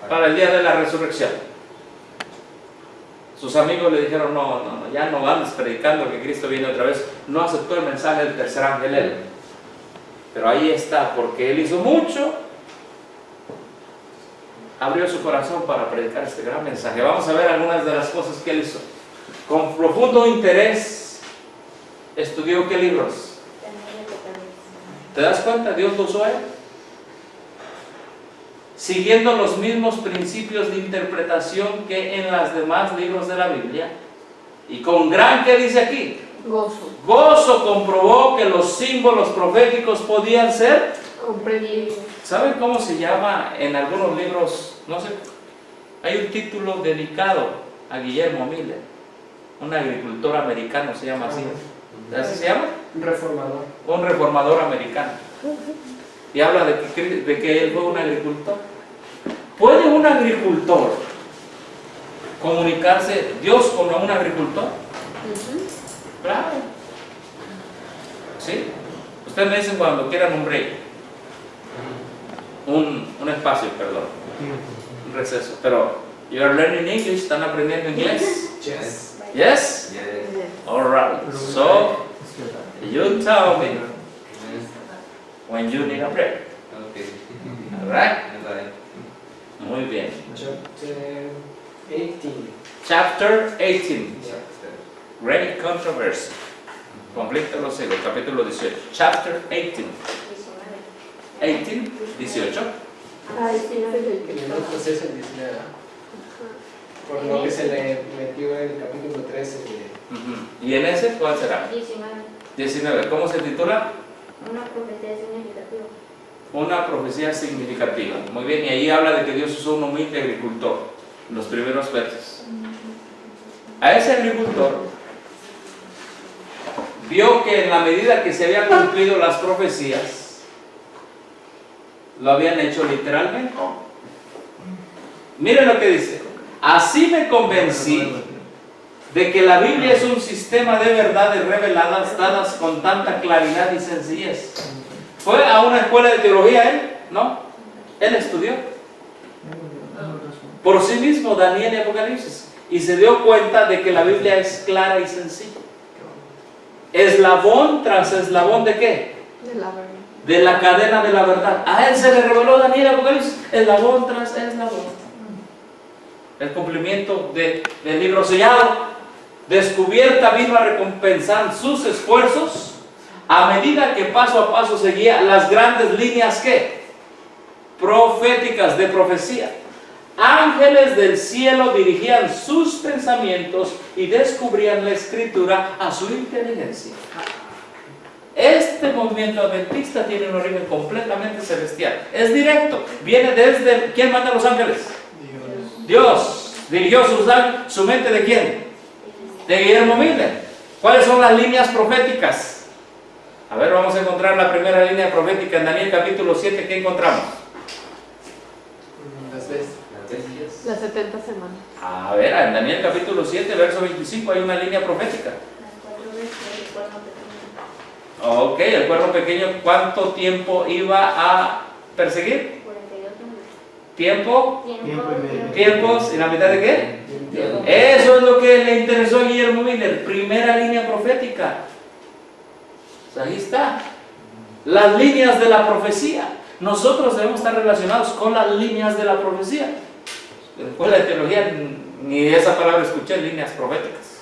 para el día de la resurrección. Sus amigos le dijeron, no, ya no andes predicando que Cristo viene otra vez. No aceptó el mensaje del tercer ángel él. Pero ahí está, porque él hizo mucho, abrió su corazón para predicar este gran mensaje. Vamos a ver algunas de las cosas que él hizo. Con profundo interés, estudió qué libros. ¿Te das cuenta? Dios lo usó a él. Siguiendo los mismos principios de interpretación que en los demás libros de la Biblia. Y con gran, ¿qué dice aquí? Gozo comprobó que los símbolos proféticos podían ser comprendidos. ¿Saben cómo se llama en algunos libros? No sé. Hay un título dedicado a Guillermo Miller. Un agricultor americano se llama así. ¿Así se llama? Un reformador. Un reformador americano. Y habla de que él fue un agricultor. ¿Puede un agricultor comunicarse Dios con un agricultor? Claro. ¿Sí? Ustedes me dicen cuando quieran un break. Un espacio, perdón. Un receso. Pero, you are learning English, ¿están aprendiendo inglés? Yes. Yes? Yes. Alright. So, you tell me when you need a break. Okay. Alright? Bye. Muy bien. Chapter 18. Chapter 18. Great Controversy. Conflicto de los siglos, capítulo 18. Chapter 18. 18. Ay, sí, ese es el que Y el está. otro es el 19. Por lo que se le metió en el capítulo 13 de... Ujú. ¿Y en ese cuál será? 19. 19. ¿Cómo se titula? Una profecía significativa. Una profecía significativa. Muy bien, y ahí habla de que Dios usó un humilde agricultor. En los primeros versos. A ese agricultor vio que en la medida que se habían cumplido las profecías, lo habían hecho literalmente. Miren lo que dice. Así me convencí de que la Biblia es un sistema de verdades reveladas dadas con tanta claridad y sencillez. ¿Fue a una escuela de teología él? No. Él estudió por sí mismo Daniel y Apocalipsis y se dio cuenta de que la Biblia es clara y sencilla. Eslabón tras eslabón ¿de qué? De la verdad. De la cadena de la verdad. A él se le reveló Daniel y Apocalipsis, eslabón tras eslabón. El cumplimiento del libro sellado. Descubierta vino a recompensar sus esfuerzos a medida que paso a paso seguía las grandes líneas ¿qué? Proféticas de profecía. Ángeles del cielo dirigían sus pensamientos y descubrían la escritura a su inteligencia. Este movimiento adventista tiene un origen completamente celestial. Es directo. Viene desde... ¿Quién manda a los ángeles? Dios. ¿Dirigió su mente de quién? De Guillermo Miller. ¿Cuáles son las líneas proféticas? A ver, vamos a encontrar la primera línea profética en Daniel capítulo 7. ¿Qué encontramos? Las veces. Las 70 semanas. A ver, en Daniel capítulo 7, verso 25 hay una línea profética. Las 4 veces del cuerno pequeño. Ok, el cuerno pequeño, ¿cuánto tiempo iba a perseguir? 42 años. ¿Tiempo? Tiempo y medio. ¿Tiempos? ¿Y la mitad de qué? Eso es lo que le interesó a Guillermo Miller, primera línea profética. Pues ahí está. Las líneas de la profecía. Nosotros debemos estar relacionados con las líneas de la profecía. En la escuela de teología ni esa palabra escuché, líneas proféticas.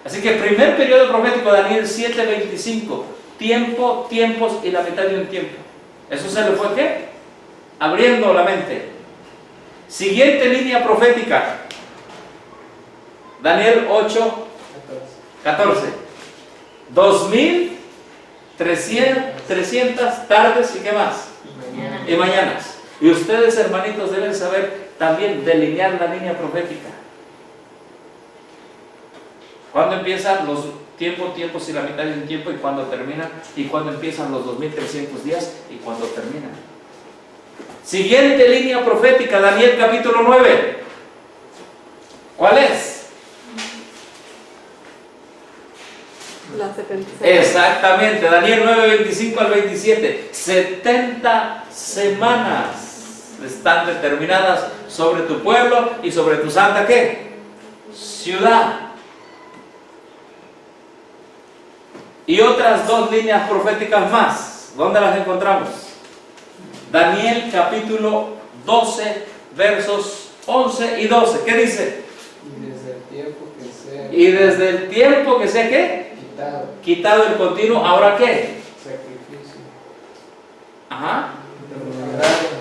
Así que el primer periodo profético, Daniel 7:25, tiempo, tiempos y la mitad de un tiempo. Eso se le fue ¿qué? Abriendo la mente. Siguiente línea profética, Daniel 8:14. 2300 tardes y qué más, y mañanas. Y ustedes, hermanitos, deben saber también delinear la línea profética. ¿Cuándo empiezan los tiempos y la mitad de un tiempo? ¿Y cuándo terminan? ¿Y cuándo empiezan los 2300 días? ¿Y cuándo terminan? Siguiente línea profética, Daniel capítulo 9. ¿Cuál es? La 76. Exactamente, Daniel 9:25 al 27. 70 semanas están determinadas sobre tu pueblo y sobre tu santa ¿qué? Ciudad. Y otras dos líneas proféticas más. ¿Dónde las encontramos? Daniel capítulo 12, versos 11 y 12. ¿Qué dice? Y desde el tiempo que sea ¿qué? quitado. Quitado el continuo, ¿ahora qué? Sacrificio. Ajá.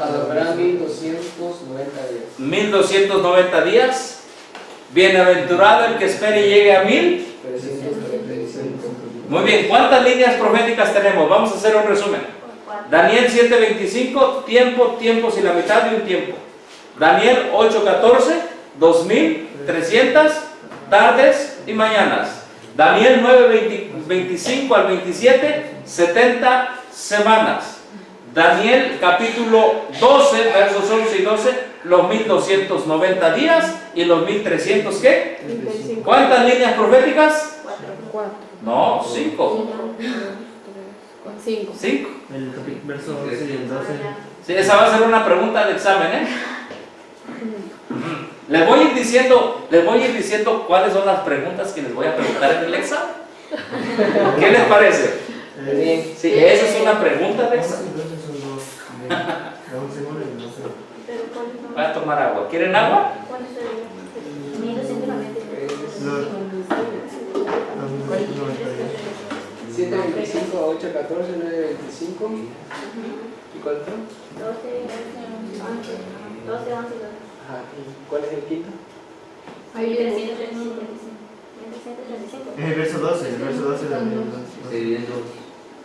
Habrá 1290 días. 1290 días. Bienaventurado el que espere y llegue a 1000. 335. Muy bien, ¿cuántas líneas proféticas tenemos? Vamos a hacer un resumen. Daniel 7:25, tiempo, tiempos y la mitad de un tiempo. Daniel 8:14, 2300 tardes y mañanas. Daniel 9:25 al 27, 70 semanas. Daniel capítulo 12, versos 11 y 12, los 1290 días y los 1300 ¿qué? 35. ¿Cuántas líneas proféticas? 4. No, 5. 5. 5. El verso 11 y el 12. Sí, esa va a ser una pregunta de examen, ¿eh? Les voy a ir diciendo cuáles son las preguntas que les voy a preguntar en el examen. ¿Qué les parece? Bien. Sí, esa es una pregunta de examen. Voy a tomar agua. ¿Quieren agua? 725, 814, 925. ¿Y cuál otro? 12, 11, Ajá. ¿Y cuál es el quinto? Ahí viene. 1335. Es el verso 12, el verso 12 también. Se dividen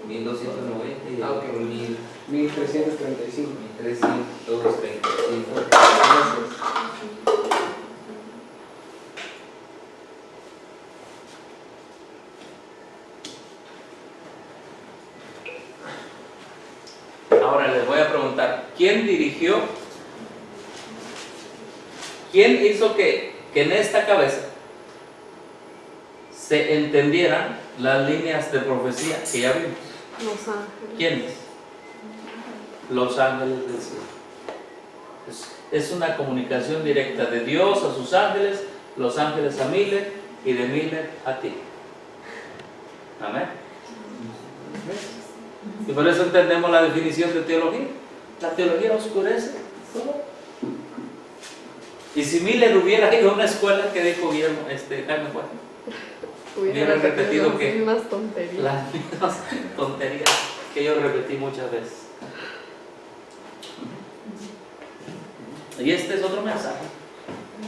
1290 y Ah, ok. 1335. 1335. Gracias. Ahora les voy a preguntar, ¿quién hizo que en esta cabeza se entendieran las líneas de profecía que ya vimos? Los ángeles. ¿Quiénes? Los ángeles del cielo. Es una comunicación directa de Dios a sus ángeles, los ángeles a Miller y de Miller a ti. Amén. Y por eso entendemos la definición de teología. La teología oscurece todo. Y si Miller hubiera ido a una escuela, que dijo Guillermo, Jaime Juan, Hubiera repetido las que- mismas tonterías. las mismas tonterías que yo repetí muchas veces. Y este es otro mensaje.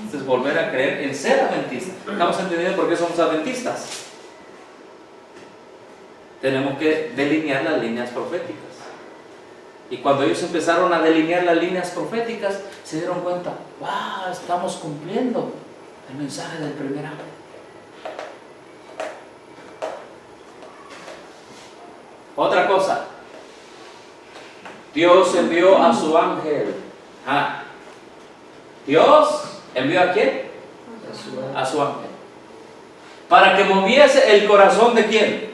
Este es volver a creer en ser adventista. Estamos entendiendo por qué somos adventistas. Tenemos que delinear las líneas proféticas. Y cuando ellos empezaron a delinear las líneas proféticas, se dieron cuenta, ¡wow! Estamos cumpliendo el mensaje del primer ángel. Otra cosa, Dios envió a su ángel. Dios envió ¿a quién? A su ángel. Para que moviese el corazón de quién?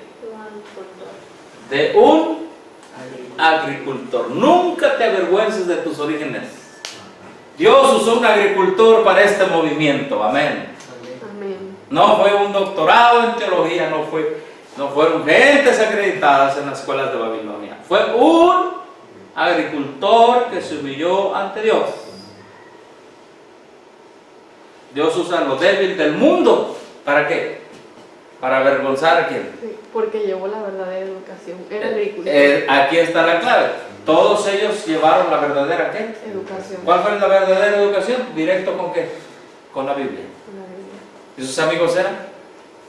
De un agricultor. Nunca te avergüences de tus orígenes. Dios usó un agricultor para este movimiento, amén. Amén. No fue un doctorado en teología, no fueron gentes acreditadas en las escuelas de Babilonia. Fue un agricultor que se humilló ante Dios. Dios usa lo débil del mundo. ¿Para qué? Para avergonzar a quién. Sí, porque llevó la verdadera educación. Era agricultor. Aquí está la clave. Todos ellos llevaron la verdadera ¿qué? Educación. ¿Cuál fue la verdadera educación? Directo con qué? Con la Biblia. La Biblia. ¿Y sus amigos eran?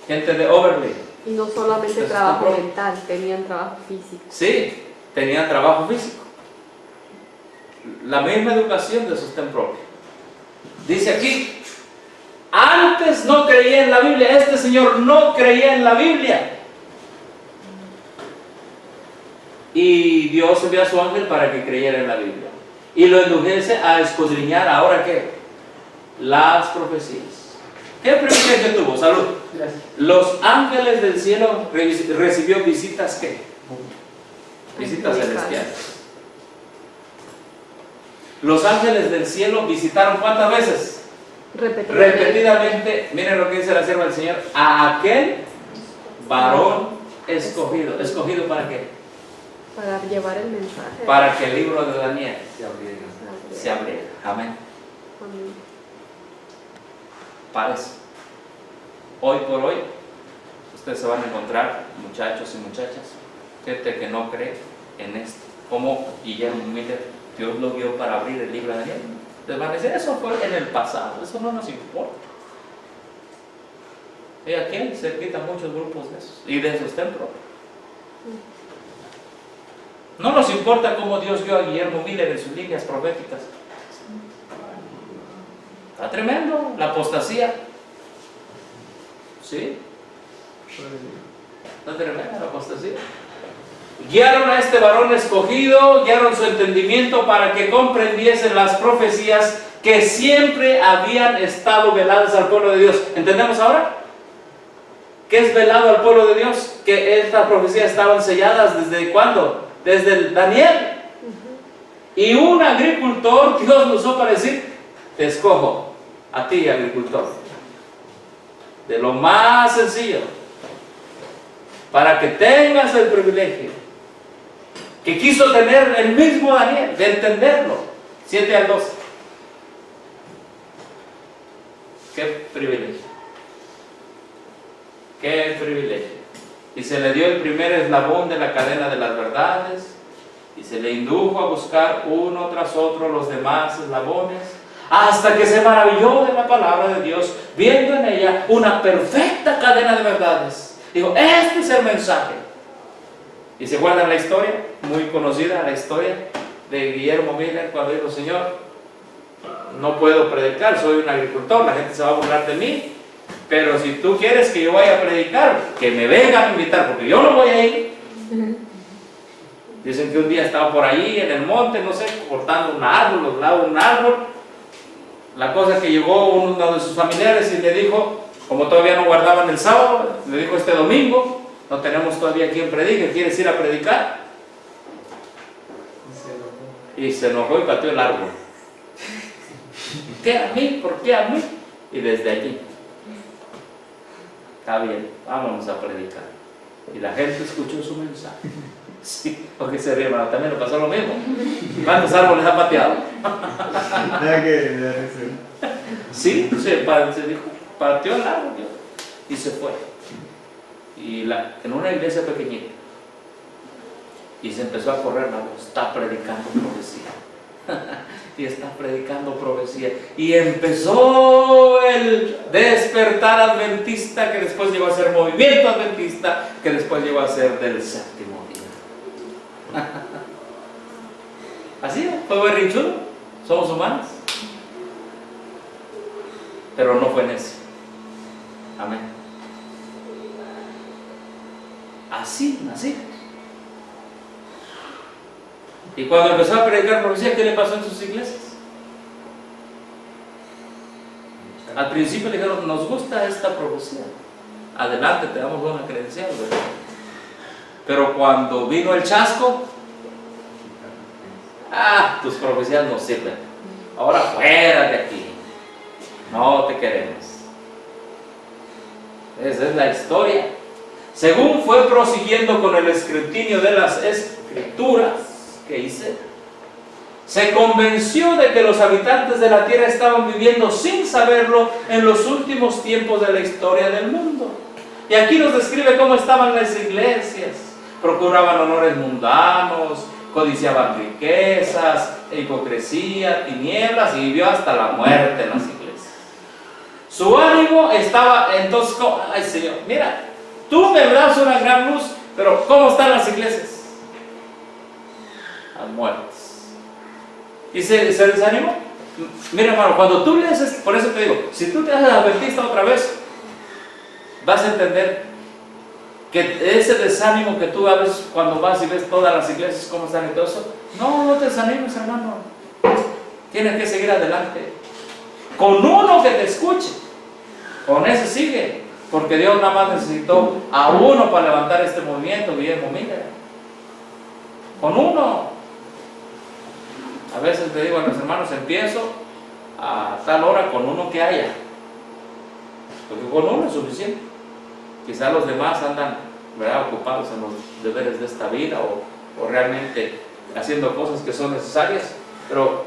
Gente de Overley. Y no solamente Entonces, trabajo ¿no? mental, tenían trabajo físico. Sí, tenían trabajo físico. La misma educación de sostén propio. Dice aquí, antes no creía en la Biblia. Este señor no creía en la Biblia. Y Dios envió a su ángel para que creyera en la Biblia. Y lo indujese a escudriñar, ¿ahora qué? Las profecías. ¿Qué privilegio tuvo? Salud. Gracias. Los ángeles del cielo recibió visitas ¿qué? Visitas celestiales. Los ángeles del cielo visitaron ¿cuántas veces? Repetidamente. Miren lo que dice la sierva del Señor. A aquel varón escogido. ¿Escogido para qué? Para llevar el mensaje. Para que el libro de Daniel Se abrieron. se abriera. Amén. Amén. Para eso. Hoy por hoy, ustedes se van a encontrar, muchachos y muchachas, gente que no cree en esto. Como Guillermo Miller, Dios lo guió para abrir el libro de Daniel. Les van a decir, eso fue en el pasado, eso no nos importa. Y aquí se quitan muchos grupos de esos, y de esos templos. No nos importa cómo Dios guió a Guillermo Miller en sus líneas proféticas. Está tremendo, la apostasía. ¿Sí? Está tremenda la apostasía. Guiaron a este varón escogido, guiaron su entendimiento para que comprendiesen las profecías que siempre habían estado veladas al pueblo de Dios. ¿Entendemos ahora? ¿Qué es velado al pueblo de Dios? Que estas profecías estaban selladas ¿desde cuándo? Desde el Daniel. Y un agricultor, Dios lo usó para decir, te escojo a ti, agricultor, de lo más sencillo, para que tengas el privilegio que quiso tener el mismo Daniel, de entenderlo. 7 al 12. Qué privilegio. Qué privilegio. Y se le dio el primer eslabón de la cadena de las verdades, y se le indujo a buscar uno tras otro los demás eslabones, hasta que se maravilló de la palabra de Dios, viendo en ella una perfecta cadena de verdades. Dijo, este es el mensaje. Y se guarda la historia, muy conocida la historia de Guillermo Miller, cuando dijo, Señor, no puedo predicar, soy un agricultor, la gente se va a burlar de mí, pero si tú quieres que yo vaya a predicar, que me vengan a invitar, porque yo no voy a ir. Dicen que un día estaba por ahí en el monte, no sé, cortando un árbol, los lados de un árbol. La cosa es que llegó uno de sus familiares y le dijo, como todavía no guardaban el sábado, le dijo, este domingo no tenemos todavía quien predique, ¿quieres ir a predicar? Y se enojó y pateó el árbol. ¿Qué a mí? ¿Por qué a mí? Y desde allí, está bien, vámonos a predicar. Y la gente escuchó su mensaje. Sí, porque se ríe, hermano, también le pasó lo mismo. ¿Cuántos árboles ha pateado? Sí, se dijo, pateó el árbol y se fue. Y en una iglesia pequeñita. Y se empezó a correr la voz, está predicando profecía. Y está predicando profecía. Y empezó el despertar adventista, que después llegó a ser movimiento adventista, que después llegó a ser del séptimo día. Así, fue berrinchudo, somos humanos. Pero no fue necio. Amén. Así nacimos. Y cuando empezó a predicar profecía, ¿qué le pasó en sus iglesias? Al principio le dijeron, nos gusta esta profecía, adelante, te damos una credencial, ¿verdad? Pero cuando vino el chasco, tus profecías no sirven. ahora fuera de aquí, no te queremos. Esa es la historia. Según fue prosiguiendo con el escrutinio de las escrituras que hice, se convenció de que los habitantes de la tierra estaban viviendo sin saberlo en los últimos tiempos de la historia del mundo. Y aquí nos describe cómo estaban las iglesias. Procuraban honores mundanos, codiciaban riquezas, hipocresía, tinieblas, y vivió hasta la muerte en las iglesias. Su ánimo estaba entonces, ay Señor, mira, tú me das una gran luz, pero ¿cómo están las iglesias? Las muertes. ¿Y se desanimó? Mira, hermano, cuando tú lees esto, por eso te digo, si tú te haces adventista otra vez, vas a entender que ese desánimo que tú ves cuando vas y ves todas las iglesias cómo están y todo eso, no te desanimes, hermano. Tienes que seguir adelante. Con uno que te escuche, con ese sigue, porque Dios nada más necesitó a uno para levantar este movimiento, Guillermo Miller. Con uno. A veces te digo a los hermanos, empiezo a tal hora con uno que haya, porque con uno es suficiente. Quizás los demás andan, ¿verdad?, ocupados en los deberes de esta vida o realmente haciendo cosas que son necesarias, pero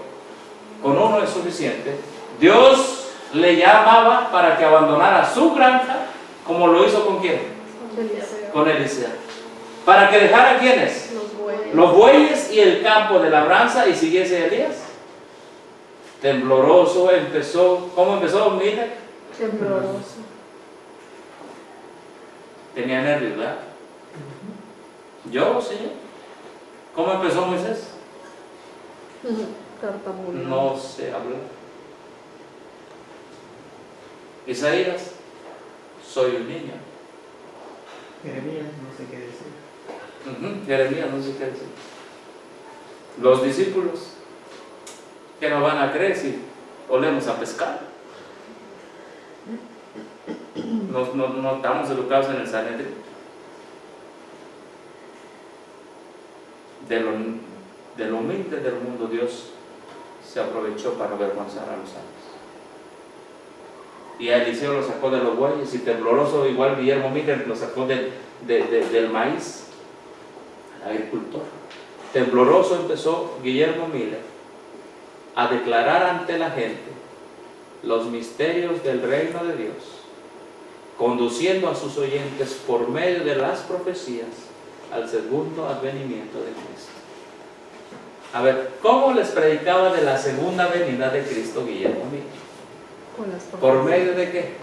con uno es suficiente. Dios le llamaba para que abandonara su granja, como lo hizo con quién, con Eliseo, para que dejara ¿quiénes? Los bueyes y el campo de labranza y siguiese a Elías. Tembloroso empezó. ¿Cómo empezó, Mira? Tembloroso. Tenía nervios, ¿verdad? Yo, Señor. ¿Cómo empezó Moisés? Tartamudeando. No sé hablar. Isaías, soy un niño. Jeremías, no sé qué decir. Jeremías, no sé qué decir. Los discípulos, que no van a creer si olemos a pescar. No estamos educados en el Sanedrín. De lo humilde del mundo, Dios se aprovechó para avergonzar a los santos. Y a Eliseo lo sacó de los bueyes, y tembloroso, igual Guillermo Miller, lo sacó del maíz, al agricultor. Tembloroso empezó Guillermo Miller a declarar ante la gente los misterios del reino de Dios, conduciendo a sus oyentes por medio de las profecías al segundo advenimiento de Cristo. A ver, ¿cómo les predicaba de la segunda venida de Cristo Guillermo Miller? ¿Por medio de qué?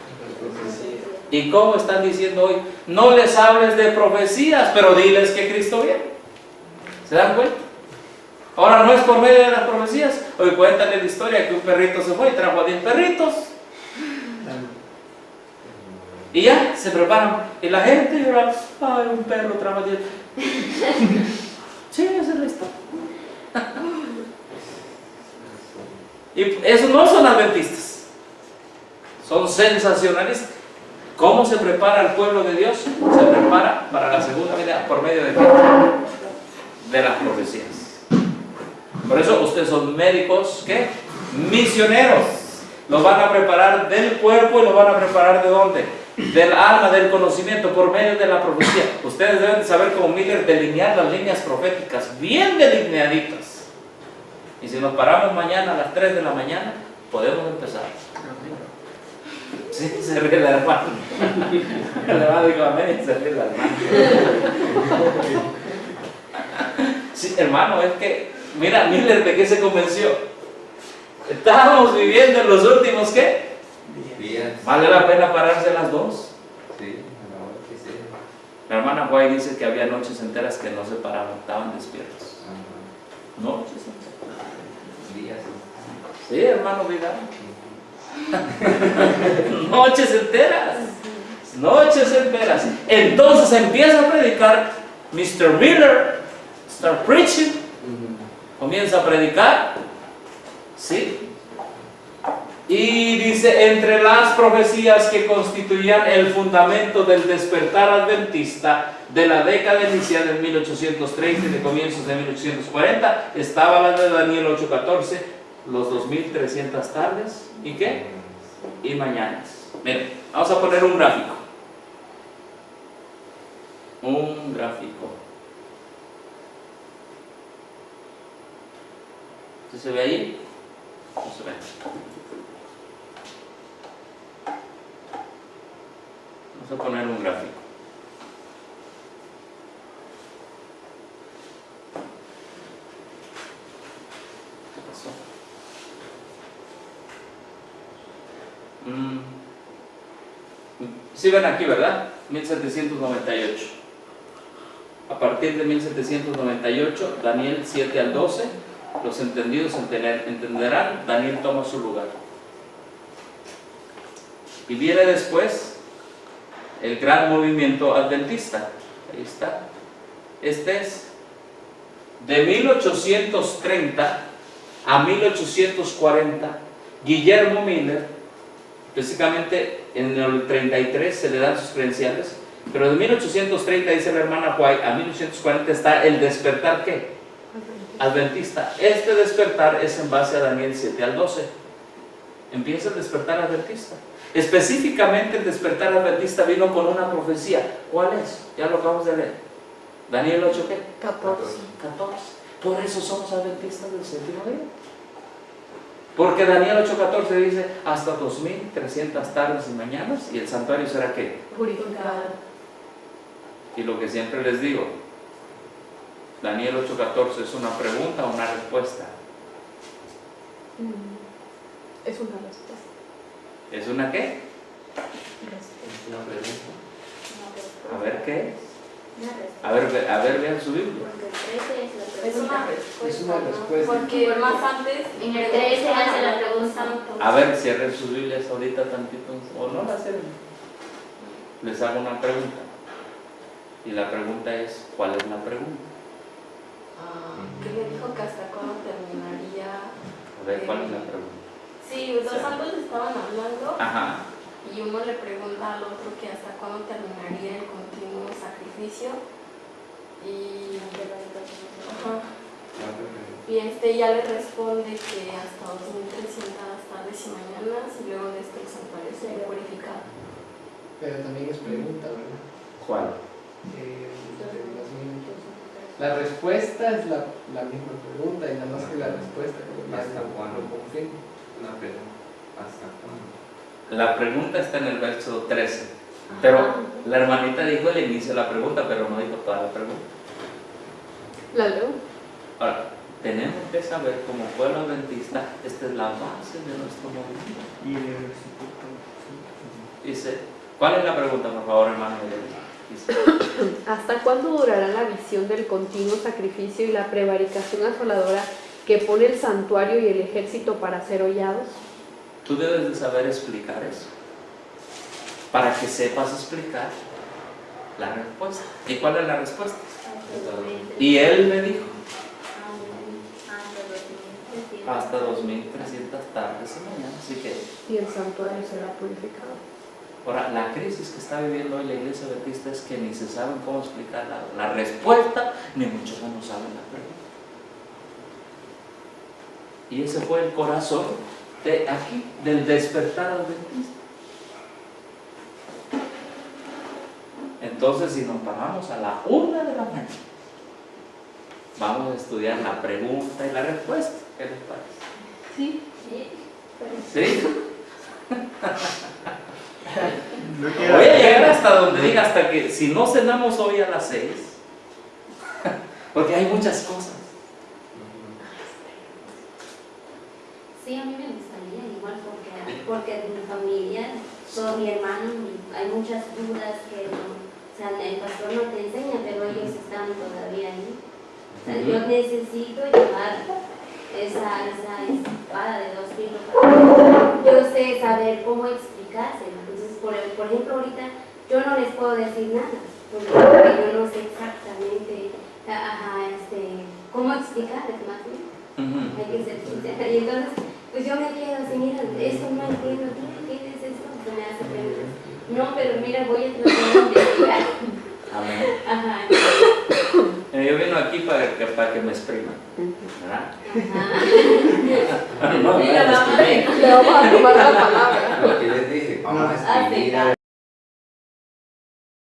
¿Y cómo están diciendo hoy? No les hables de profecías, pero diles que Cristo viene. ¿Se dan cuenta? Ahora no es por medio de las profecías. Hoy cuéntale la historia que un perrito se fue y trajo a 10 perritos. Y ya, se preparan. Y la gente llora, ay, un perro trajo a 10. Sí, esa es la historia. Y esos no son adventistas, son sensacionalistas. ¿Cómo se prepara el pueblo de Dios? Se prepara para la segunda venida por medio de qué? De las profecías. Por eso ustedes son médicos, ¿qué? Misioneros. Los van a preparar del cuerpo y los van a preparar ¿de dónde? Del alma, del conocimiento, por medio de la profecía. Ustedes deben saber como Miller delinear las líneas proféticas, bien delineaditas. Y si nos paramos mañana a las 3 de la mañana, podemos empezar. Sí, se ríe la hermana. El hermano dijo amén y se ríe la hermana. Sí, hermano, es que, mira, Miller, ¿de qué se convenció? Estábamos viviendo en los últimos, ¿qué? Días. ¿Vale la pena pararse a las 2? Sí, a la hora que sea. La hermana Guay dice que había noches enteras que no se paraban, estaban despiertos. Noches enteras. Días. Sí, hermano Vidal. Noches enteras. Noches enteras. Entonces empieza a predicar Mr. Miller, start preaching. Comienza a predicar. ¿Sí? Y dice, entre las profecías que constituían el fundamento del despertar adventista de la década inicial en 1830 y de comienzos de 1840, estaba la de Daniel 8:14, los 2300 tardes y qué? Y mañanas. Miren, vamos a poner un gráfico. Un gráfico. ¿Sí se ve ahí? No se ve. Vamos a poner un gráfico. ¿Qué pasó? Sí ven aquí, ¿verdad? 1798. A partir de 1798, Daniel 7 al 12, los entendidos entenderán, Daniel toma su lugar. Y viene después el gran movimiento adventista. Ahí está. Este es de 1830 a 1840. Guillermo Miller, específicamente en el 33 se le dan sus credenciales, pero de 1830, dice la hermana White, a 1840 está el despertar, ¿qué? Adventista. Este despertar es en base a Daniel 7 al 12. Empieza el despertar adventista. Específicamente el despertar adventista vino con una profecía. ¿Cuál es? Ya lo acabamos de leer. Daniel 8, ¿qué? 14. 14. Por eso somos adventistas del séptimo día. Porque Daniel 8:14 dice hasta 2300 tardes y mañanas, y el santuario será ¿qué? Purificado. Y lo que siempre les digo, Daniel 8:14 es una pregunta o una respuesta. Es una respuesta. ¿Es una qué? Es una pregunta. A ver qué es. Una respuesta. A ver, vean su Biblia. Porque el 13 es la Es pregunta. una respuesta. Es una ¿no? respuesta. Porque más antes, En el 13 hace la pregunta. A ver, cierren sus Biblias ahorita tantito, o no la cierren. Les hago una pregunta. Y la pregunta es, ¿cuál es la pregunta? que le dijo que hasta cuándo terminaría. A ver, ¿cuál es la pregunta? Sí, los santos estaban hablando Ajá. y uno le pregunta al otro que hasta cuándo terminaría el continuo sacrificio y, ajá, y ya le responde que hasta 2300 tardes y mañanas y luego de esto el santuario sería purificado. Pero también es pregunta, ¿verdad? ¿Cuál? La respuesta es la misma pregunta y nada más que la respuesta ¿Hasta lo cuándo? confirma. Una pregunta. ¿Hasta cuándo? La pregunta está en el verso 13. Pero la hermanita dijo el inicio de la pregunta, pero no dijo toda la pregunta. ¿La leo? Ahora, tenemos que saber como pueblo adventista, esta es la base de nuestro movimiento. Y el versículo. Dice, ¿cuál es la pregunta, por favor, hermano? Dice, ¿Hasta cuándo durará la visión del continuo sacrificio y la prevaricación asoladora que pone el santuario y el ejército para ser hollados? tú debes de saber explicar eso, para que sepas explicar la respuesta. ¿Y cuál es la respuesta? Y él me dijo, hasta 2300 tardes y mañanas. Así que, Y el santuario será purificado. ahora, la crisis que está viviendo hoy la iglesia adventista es que ni se saben cómo explicar la respuesta, ni mucho menos saben la pregunta. Y ese fue el corazón de aquí, del despertar adventista. Entonces, si nos paramos a la 1 de la mañana, vamos a estudiar la pregunta y la respuesta. ¿Qué les parece? Sí. ¿Sí? No Voy a llegar hasta donde diga, hasta que si no cenamos hoy a las 6, porque hay muchas cosas. Sí, a mí me gustaría igual porque en mi familia, todos mi hermano, hay muchas dudas que no, o sea, el pastor no te enseña, pero ellos están todavía ahí. O sea, yo necesito llevar esa espada de 2 filos para yo sé saber cómo explicárselo. Entonces, por ejemplo, ahorita yo no les puedo decir nada, porque yo no sé exactamente cómo explicarles más bien. Hay que ser sincera. Y entonces, pues yo me quedo así, mira, esto no entiendo, ¿tú entiendes esto? Se me hace preguntas. No, pero mira, voy a tratar de investigar. Amén. Ajá. Yo vengo aquí aquí para que me expriman. ¿Verdad? Ajá. No, Y la mamá de- Le vamos a tomar la palabra. Lo que les dije, vamos a escribir.